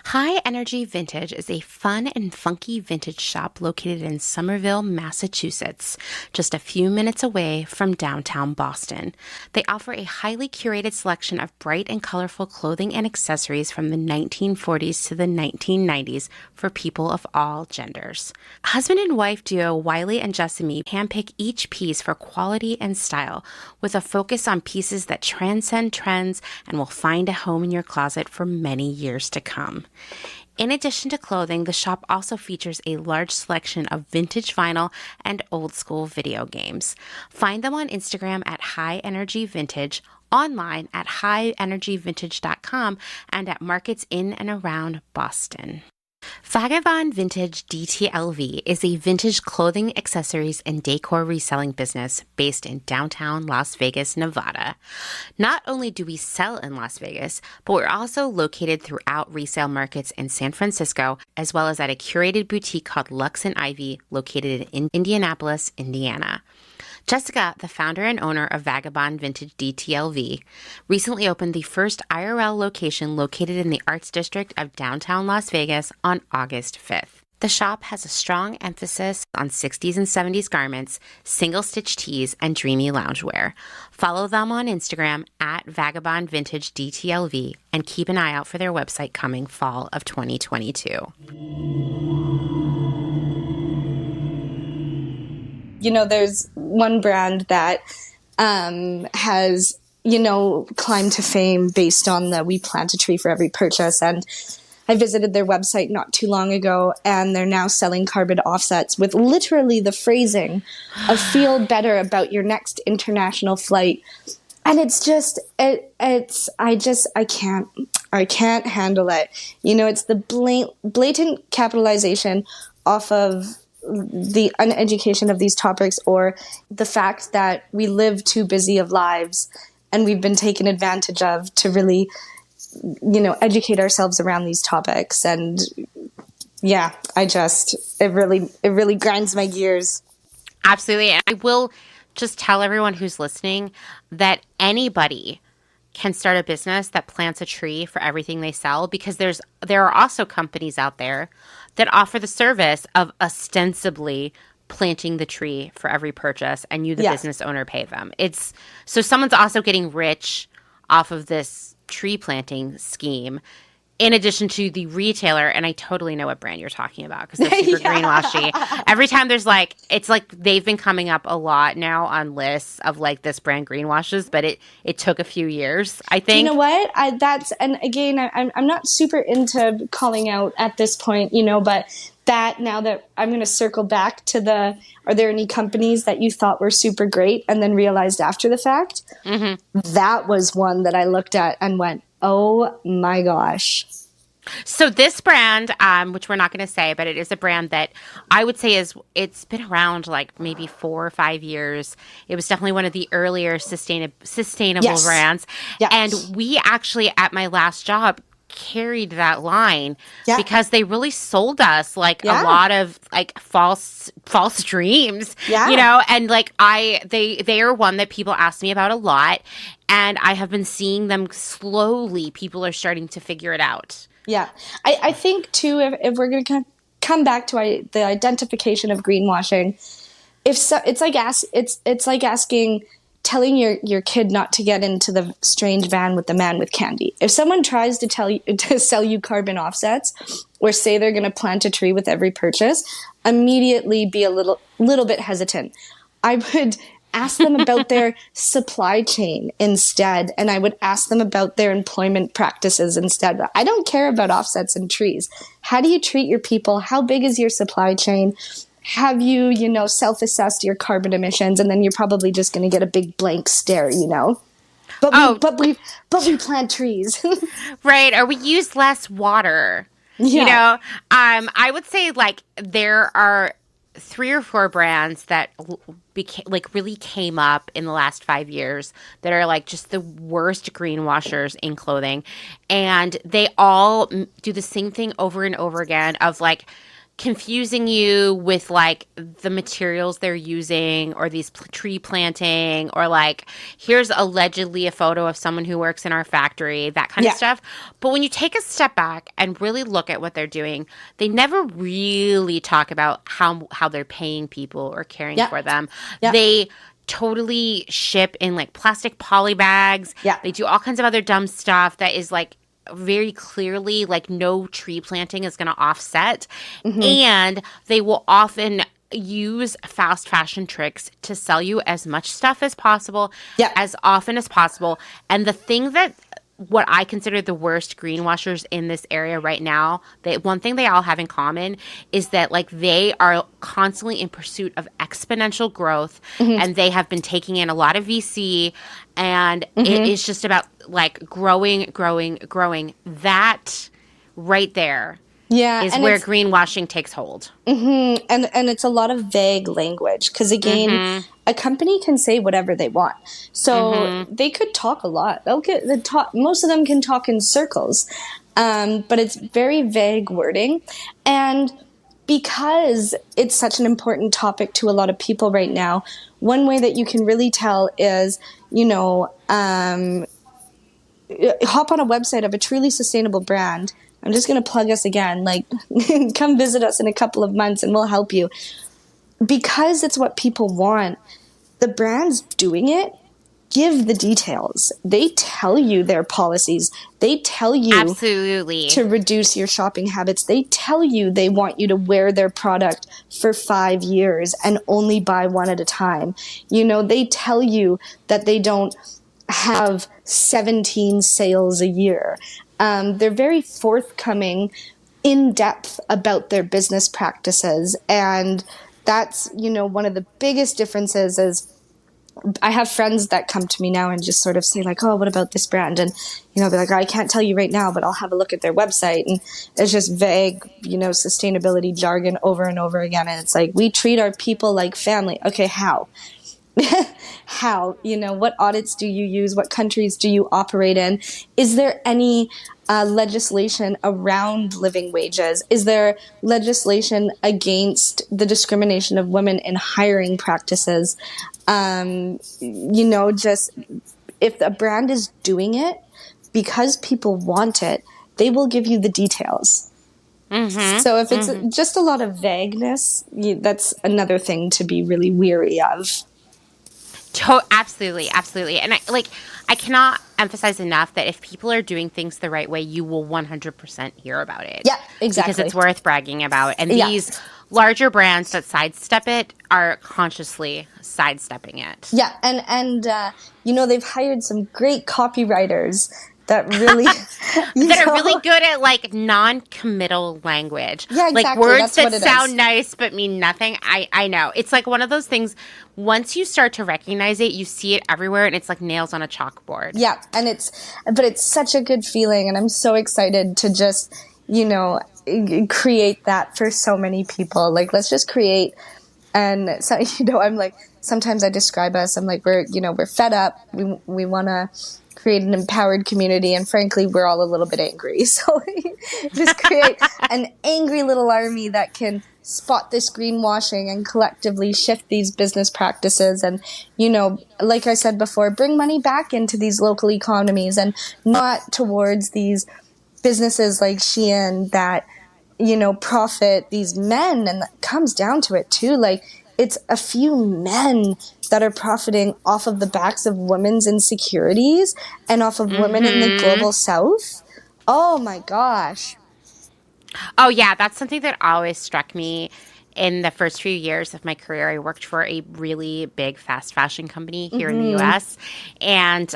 High Energy Vintage is a fun and funky vintage shop located in Somerville, Massachusetts, just a few minutes away from downtown Boston. They offer a highly curated selection of bright and colorful clothing and accessories from the 1940s to the 1990s for people of all genders. Husband and wife duo Wiley and Jessamy handpick each piece for quality and style, with a focus on pieces that transcend trends and will find a home in your closet for many years to come. In addition to clothing, the shop also features a large selection of vintage vinyl and old school video games. Find them on Instagram at High Energy Vintage, online at highenergyvintage.com, and at markets in and around Boston. Vagabond Vintage DTLV is a vintage clothing, accessories, and decor reselling business based in downtown Las Vegas, Nevada. Not only do we sell in Las Vegas, but we're also located throughout resale markets in San Francisco, as well as at a curated boutique called Lux and Ivy, located in Indianapolis, Indiana. Jessica, the founder and owner of Vagabond Vintage DTLV, recently opened the first IRL location located in the Arts District of downtown Las Vegas on August 5th. The shop has a strong emphasis on 60s and 70s garments, single-stitch tees, and dreamy loungewear. Follow them on Instagram at Vagabond Vintage DTLV and keep an eye out for their website coming fall of 2022. You know, there's one brand that has, climbed to fame based on the "we plant a tree for every purchase." And I visited their website not too long ago, and they're now selling carbon offsets with literally the phrasing of "feel better about your next international flight." And it's just, I can't handle it. It's the blatant capitalization off of the uneducation of these topics, or the fact that we live too busy of lives and we've been taken advantage of to really, educate ourselves around these topics. And yeah, it really grinds my gears. Absolutely. And I will just tell everyone who's listening that anybody can start a business that plants a tree for everything they sell, because there are also companies out there that offer the service of ostensibly planting the tree for every purchase, and you, the business owner, pay them. So someone's also getting rich off of this tree planting scheme, in addition to the retailer. And I totally know what brand you're talking about, because they're super greenwashy. Every time it's like they've been coming up a lot now on lists of like this brand greenwashes, but it took a few years, I think. Do you know what? And again, I'm not super into calling out at this point, but that now that I'm going to circle back to are there any companies that you thought were super great and then realized after the fact? Mm-hmm. That was one that I looked at and went, oh my gosh. So this brand, which we're not going to say, but it is a brand that I would say it's been around like maybe 4 or 5 years. It was definitely one of the earlier sustainable brands. Yeah. And we actually, at my last job, carried that line because they really sold us like a lot of like false dreams, and like they are one that people ask me about a lot, and I have been seeing them slowly. People are starting to figure it out. Yeah. I think too, if we're going to come back to the identification of greenwashing, it's like telling your kid not to get into the strange van with the man with candy. If someone tries to sell you carbon offsets, or say they're going to plant a tree with every purchase, immediately be a little bit hesitant. I would ask them about their supply chain instead, and I would ask them about their employment practices instead. I don't care about offsets and trees. How do you treat your people? How big is your supply chain? Have you, self-assessed your carbon emissions? And then you're probably just going to get a big blank stare, But we plant trees. Right. Or we use less water. Yeah. I would say like there are 3 or 4 brands that really came up in the last 5 years that are like just the worst greenwashers in clothing. And they all do the same thing over and over again of like confusing you with like the materials they're using, or these tree planting, or like here's allegedly a photo of someone who works in our factory, that kind of stuff. But when you take a step back and really look at what they're doing, they never really talk about how they're paying people or caring for them. They totally ship in like plastic poly bags. They do all kinds of other dumb stuff that is like very clearly like no tree planting is going to offset. Mm-hmm. And they will often use fast fashion tricks to sell you as much stuff as possible, as often as possible. And the thing that what I consider the worst greenwashers in this area right now, one thing they all have in common is that like they are constantly in pursuit of exponential growth, and they have been taking in a lot of VC, and it is just about like growing. That right there Yeah, is and where it's greenwashing takes hold. and it's a lot of vague language because again, a company can say whatever they want. So they could talk a lot. They'll get the talk. Most of them can talk in circles, but it's very vague wording, and because it's such an important topic to a lot of people right now, one way that you can really tell is, hop on a website of a truly sustainable brand. I'm just going to plug us again. Like, come visit us in a couple of months and we'll help you. Because it's what people want, the brands doing it give the details. They tell you their policies. They tell you Absolutely to reduce your shopping habits. They tell you they want you to wear their product for 5 years and only buy one at a time. They tell you that they don't have 17 sales a year. They're very forthcoming, in depth about their business practices. And that's, one of the biggest differences is I have friends that come to me now and just sort of say like, oh, what about this brand? And, they're like, I can't tell you right now, but I'll have a look at their website. And it's just vague, sustainability jargon over and over again. And it's like, we treat our people like family. Okay, how? How? What audits do you use? What countries do you operate in? Is there any legislation around living wages? Is there legislation against the discrimination of women in hiring practices? Just if a brand is doing it because people want it, they will give you the details. So if it's just a lot of vagueness, that's another thing to be really weary of. Absolutely. And I cannot emphasize enough that if people are doing things the right way, you will 100% hear about it. Yeah, exactly. Because it's worth bragging about. And these larger brands that sidestep it are consciously sidestepping it. Yeah, and they've hired some great copywriters that really are really good at non-committal language. Yeah, exactly. Like words that sound nice but mean nothing. I know. It's like one of those things, once you start to recognize it, you see it everywhere and it's like nails on a chalkboard. Yeah, and it's such a good feeling, and I'm so excited to just, create that for so many people. Like, let's just create. And so, I'm like, sometimes I describe us, I'm like, we're fed up. We want to create an empowered community, and frankly, we're all a little bit angry. So just create an angry little army that can spot this greenwashing and collectively shift these business practices and, like I said before, bring money back into these local economies and not towards these businesses like Shein that, profit these men. And that comes down to it too. Like, it's a few men that are profiting off of the backs of women's insecurities and off of women in the global south. Oh my gosh. Oh yeah, that's something that always struck me in the first few years of my career. I worked for a really big fast fashion company here in the US, and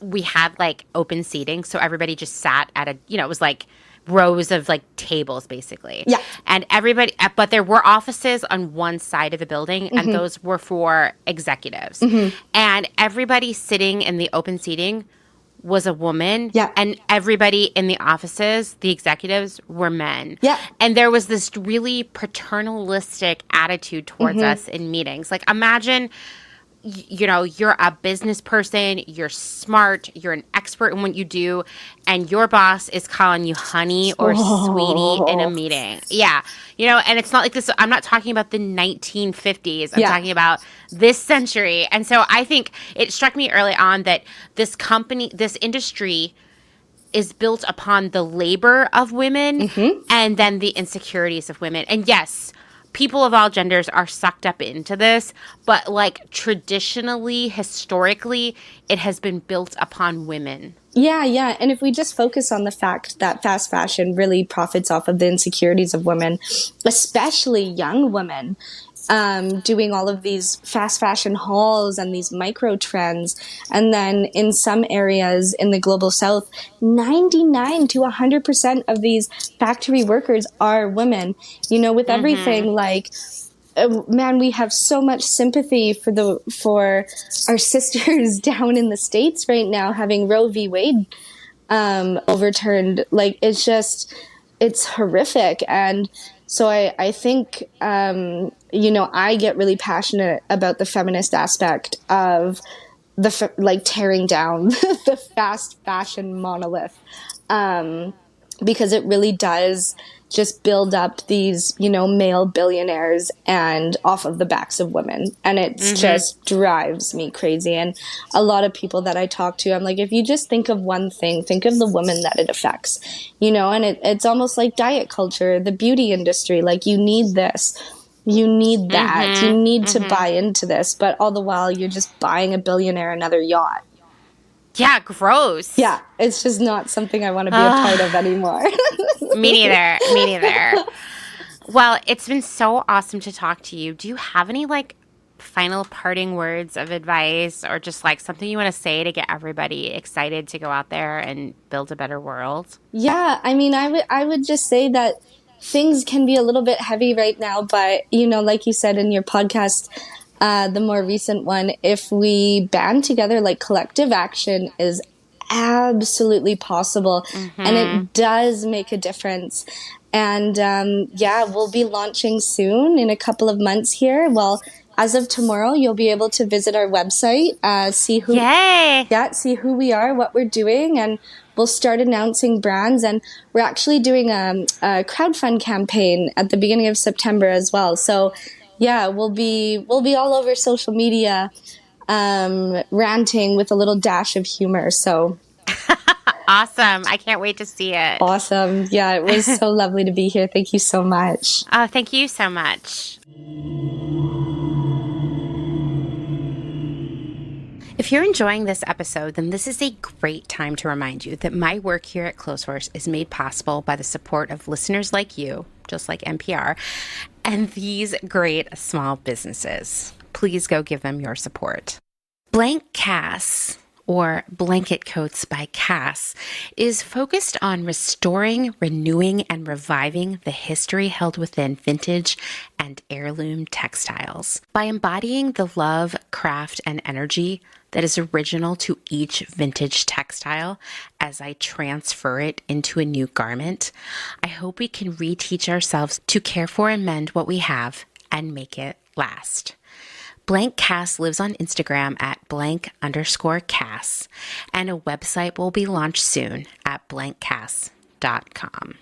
we had open seating, so everybody just sat at it was like rows of tables basically. Yeah. And everybody, but there were offices on one side of the building and those were for executives. And everybody sitting in the open seating was a woman. Yeah. And everybody in the offices, the executives, were men. Yeah. And there was this really paternalistic attitude towards us in meetings. Like, imagine, you're a business person, you're smart, you're an expert in what you do, and your boss is calling you honey or sweetie in a meeting. Yeah. And it's not like this. I'm not talking about the 1950s. I'm talking about this century. And so I think it struck me early on that this industry is built upon the labor of women and then the insecurities of women. And yes, people of all genders are sucked up into this, but traditionally, historically, it has been built upon women. Yeah. And if we just focus on the fact that fast fashion really profits off of the insecurities of women, especially young women, doing all of these fast fashion hauls and these micro trends. And then in some areas in the global south, 99 to 100% of these factory workers are women. With everything man, we have so much sympathy for our sisters down in the States right now having Roe v. Wade overturned. It's just, it's horrific. And so I think, I get really passionate about the feminist aspect of like tearing down the fast fashion monolith, because it really does just build up these, male billionaires and off of the backs of women. And it's just drives me crazy. And a lot of people that I talk to, I'm like, if you just think of one thing, think of the woman that it affects, and it's almost like diet culture, the beauty industry. Like, you need this. You need that. You need to buy into this. But all the while, you're just buying a billionaire another yacht. Yeah, gross. Yeah, it's just not something I want to be a part of anymore. Me neither. Me neither. Well, it's been so awesome to talk to you. Do you have any final parting words of advice, or just something you want to say to get everybody excited to go out there and build a better world? Yeah, I mean, I would just say that things can be a little bit heavy right now, but like you said in your podcast, the more recent one, if we band together, like, collective action is absolutely possible, and it does make a difference. And we'll be launching soon in a couple of months here. Well, as of tomorrow, you'll be able to visit our website, see who we are, what we're doing, and we'll start announcing brands. And we're actually doing a crowdfund campaign at the beginning of September as well. So yeah, we'll be all over social media, ranting with a little dash of humor. So Awesome. I can't wait to see it. awesome. Yeah, it was so lovely to be here. Thank you so much. Oh, thank you so much. If you're enjoying this episode, then this is a great time to remind you that my work here at Clotheshorse is made possible by the support of listeners like you, just like NPR, and these great small businesses. Please go give them your support. Blank Cass, or Blanket Coats by Cass, is focused on restoring, renewing, and reviving the history held within vintage and heirloom textiles. By embodying the love, craft, and energy that is original to each vintage textile as I transfer it into a new garment, I hope we can reteach ourselves to care for and mend what we have and make it last. Blank Cass lives on Instagram at _Cass, and a website will be launched soon at blankcass.com.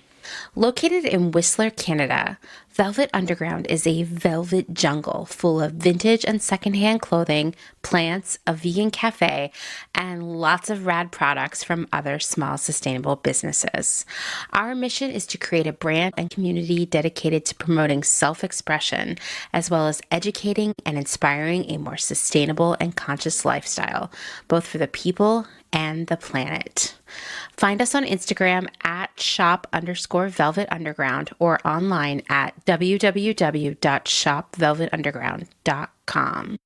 Located in Whistler, Canada, Velvet Underground is a velvet jungle full of vintage and secondhand clothing, plants, a vegan cafe, and lots of rad products from other small sustainable businesses. Our mission is to create a brand and community dedicated to promoting self-expression, as well as educating and inspiring a more sustainable and conscious lifestyle, both for the people and the planet. Find us on Instagram at shop_Velvet Underground, or online at www.shopvelvetunderground.com.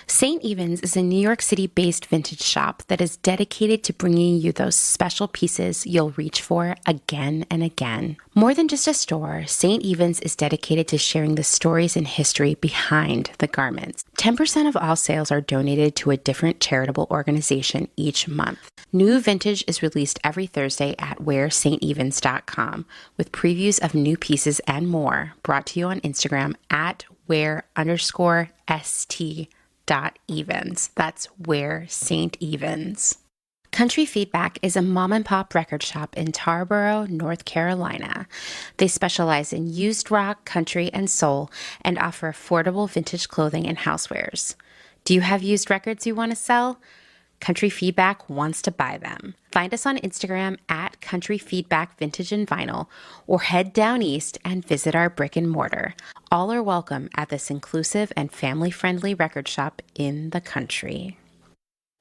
St. Evens is a New York City-based vintage shop that is dedicated to bringing you those special pieces you'll reach for again and again. More than just a store, St. Evens is dedicated to sharing the stories and history behind the garments. 10% of all sales are donated to a different charitable organization each month. New vintage is released every Thursday at wearstevens.com, with previews of new pieces and more, brought to you on Instagram at wear_st.evens. That's Where St. Evens. Country Feedback is a mom and pop record shop in Tarboro, North Carolina. They specialize in used rock, country, and soul, and offer affordable vintage clothing and housewares. Do you have used records you want to sell? Country Feedback wants to buy them. Find us on Instagram at Country Feedback Vintage and Vinyl, or head down east and visit our brick and mortar. All are welcome at this inclusive and family-friendly record shop in the country.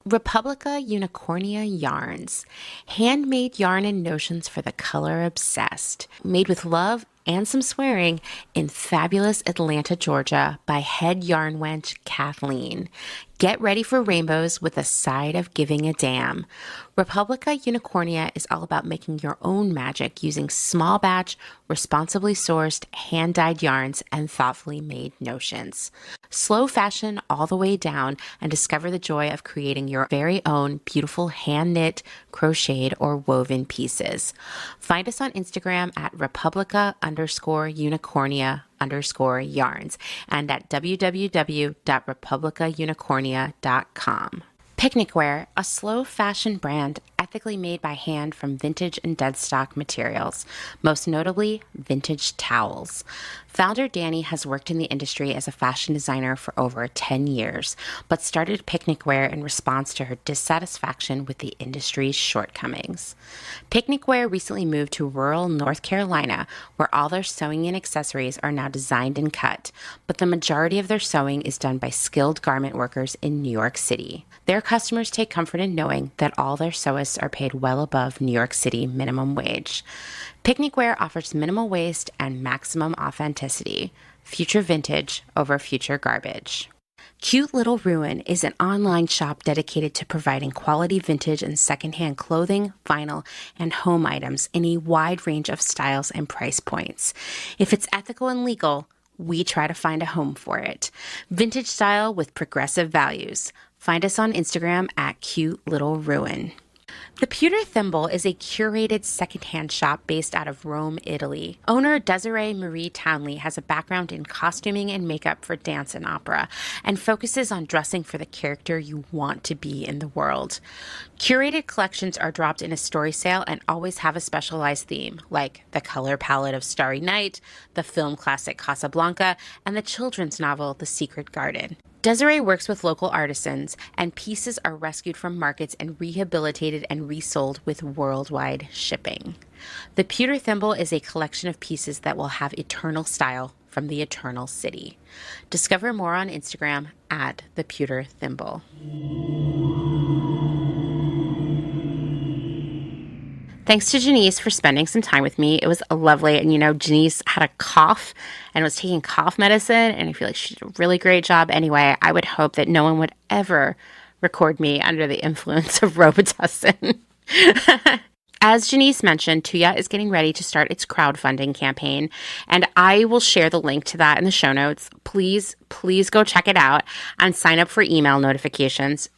Republica Unicornia Yarns, handmade yarn and notions for the color obsessed, made with love and some swearing in fabulous Atlanta, Georgia by head yarn wench Kathleen. Get ready for rainbows with a side of giving a damn. Republica Unicornia is all about making your own magic using small batch, responsibly sourced, hand-dyed yarns and thoughtfully made notions. Slow fashion all the way down and discover the joy of creating your very own beautiful hand-knit, crocheted, or woven pieces. Find us on Instagram at Republica_Unicornia_yarns and at www.republicaunicornia.com. Picnic Wear, a slow fashion brand ethically made by hand from vintage and dead stock materials, most notably vintage towels. Founder Danny has worked in the industry as a fashion designer for over 10 years, but started Picnic Wear in response to her dissatisfaction with the industry's shortcomings. Picnic Wear recently moved to rural North Carolina, where all their sewing and accessories are now designed and cut, but the majority of their sewing is done by skilled garment workers in New York City. Their customers take comfort in knowing that all their sewists are paid well above New York City minimum wage. Picnic Wear offers minimal waste and maximum authenticity. Future vintage over future garbage. Cute Little Ruin is an online shop dedicated to providing quality vintage and secondhand clothing, vinyl, and home items in a wide range of styles and price points. If it's ethical and legal, we try to find a home for it. Vintage style with progressive values. Find us on Instagram at Cute Little Ruin. The Pewter Thimble is a curated secondhand shop based out of Rome, Italy. Owner Desiree Marie Townley has a background in costuming and makeup for dance and opera and focuses on dressing for the character you want to be in the world. Curated collections are dropped in a story sale and always have a specialized theme, like the color palette of Starry Night, the film classic Casablanca, and the children's novel The Secret Garden. Desiree works with local artisans, and pieces are rescued from markets and rehabilitated and resold with worldwide shipping. The Pewter Thimble is a collection of pieces that will have eternal style from the Eternal City. Discover more on Instagram at The Pewter Thimble. Thanks to Jenise for spending some time with me. It was lovely. And, Jenise had a cough and was taking cough medicine. And I feel like she did a really great job. Anyway, I would hope that no one would ever record me under the influence of Robitussin. As Jenise mentioned, Thuja is getting ready to start its crowdfunding campaign. And I will share the link to that in the show notes. Please go check it out and sign up for email notifications.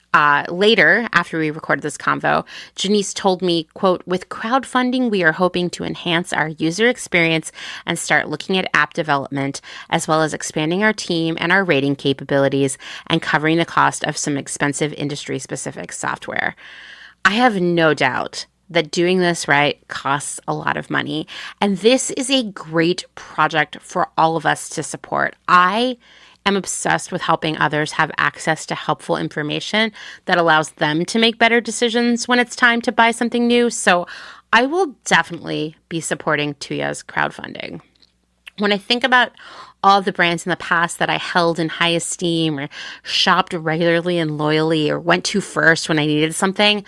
Later, after we recorded this convo, Jenise told me, quote, "With crowdfunding, we are hoping to enhance our user experience and start looking at app development, as well as expanding our team and our rating capabilities and covering the cost of some expensive industry-specific software." I have no doubt that doing this right costs a lot of money, and this is a great project for all of us to support. I am obsessed with helping others have access to helpful information that allows them to make better decisions when it's time to buy something new. So I will definitely be supporting Thuja's crowdfunding. When I think about all of the brands in the past that I held in high esteem or shopped regularly and loyally or went to first when I needed something,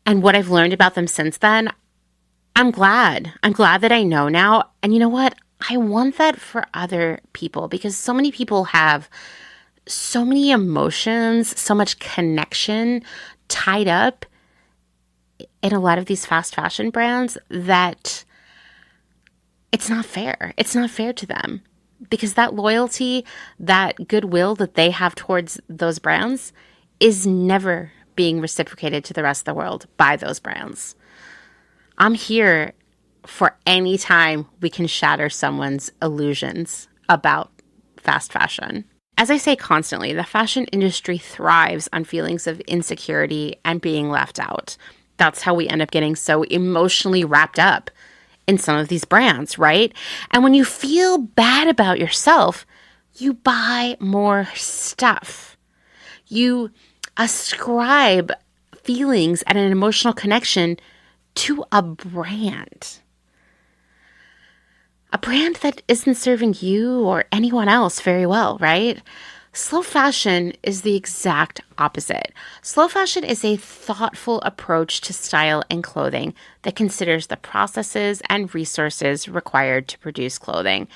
and what I've learned about them since then, I'm glad. I'm glad that I know now. And you know what? I want that for other people because so many people have so many emotions, so much connection tied up in a lot of these fast fashion brands that it's not fair. It's not fair to them because that loyalty, that goodwill that they have towards those brands is never being reciprocated to the rest of the world by those brands. I'm here for any time we can shatter someone's illusions about fast fashion. As I say constantly, the fashion industry thrives on feelings of insecurity and being left out. That's how we end up getting so emotionally wrapped up in some of these brands, right? And when you feel bad about yourself, you buy more stuff. You ascribe feelings and an emotional connection to a brand. A brand that isn't serving you or anyone else very well, right? Slow fashion is the exact opposite. Slow fashion is a thoughtful approach to style and clothing that considers the processes and resources required to produce clothing.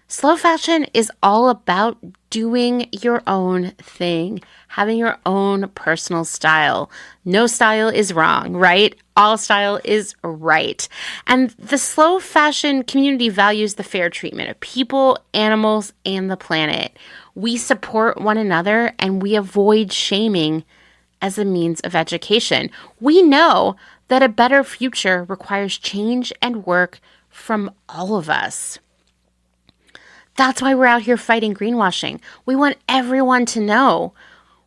Slow fashion is all about doing your own thing, having your own personal style. No style is wrong, right? All style is right. And the slow fashion community values the fair treatment of people, animals, and the planet. We support one another and we avoid shaming as a means of education. We know that a better future requires change and work from all of us. That's why we're out here fighting greenwashing. We want everyone to know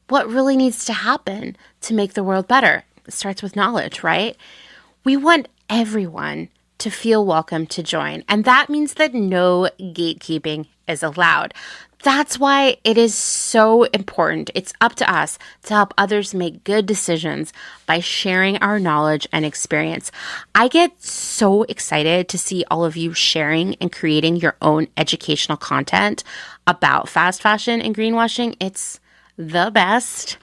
what really needs to happen to make the world better. It starts with knowledge, right? We want everyone to feel welcome to join. And that means that no gatekeeping is allowed. That's why it is so important. It's up to us to help others make good decisions by sharing our knowledge and experience. I get so excited to see all of you sharing and creating your own educational content about fast fashion and greenwashing. It's the best.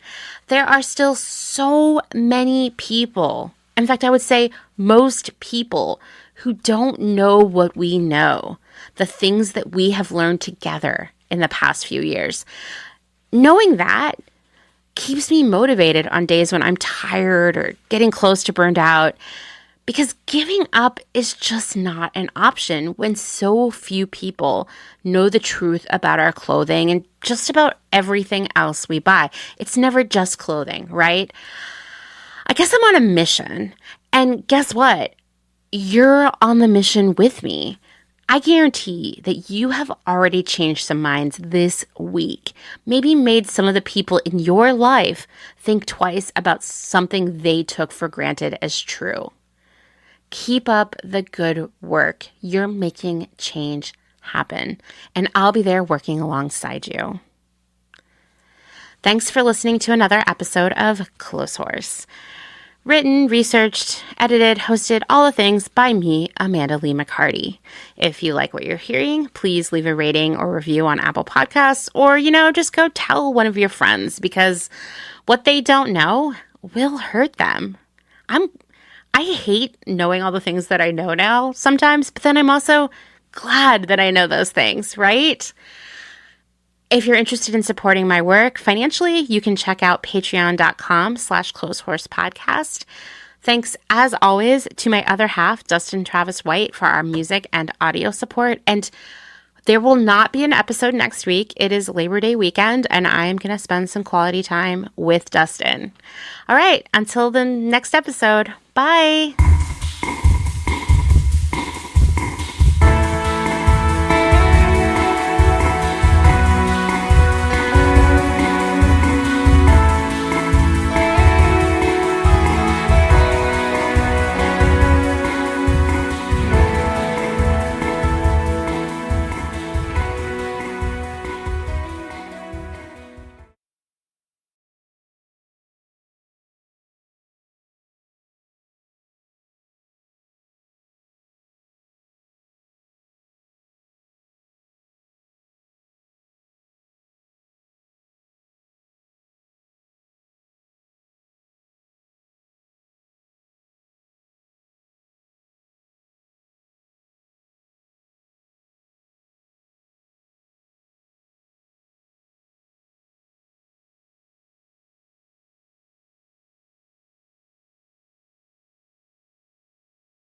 There are still so many people, in fact, I would say most people, who don't know what we know, the things that we have learned together in the past few years. Knowing that keeps me motivated on days when I'm tired or getting close to burned out, because giving up is just not an option when so few people know the truth about our clothing and just about everything else we buy. It's never just clothing, right? I guess I'm on a mission, and guess what? You're on the mission with me. I guarantee that you have already changed some minds this week, maybe made some of the people in your life think twice about something they took for granted as true. Keep up the good work. You're making change happen, and I'll be there working alongside you. Thanks for listening to another episode of Clotheshorse. Written, researched, edited, hosted, all the things by me, Amanda Lee McCarty. If you like what you're hearing, please leave a rating or review on Apple Podcasts, or, just go tell one of your friends, because what they don't know will hurt them. I hate knowing all the things that I know now sometimes, but then I'm also glad that I know those things, right? If you're interested in supporting my work financially, you can check out patreon.com/clotheshorsepodcast. Thanks, as always, to my other half, Dustin Travis White, for our music and audio support. And there will not be an episode next week. It is Labor Day weekend, and I am going to spend some quality time with Dustin. All right, until the next episode, bye.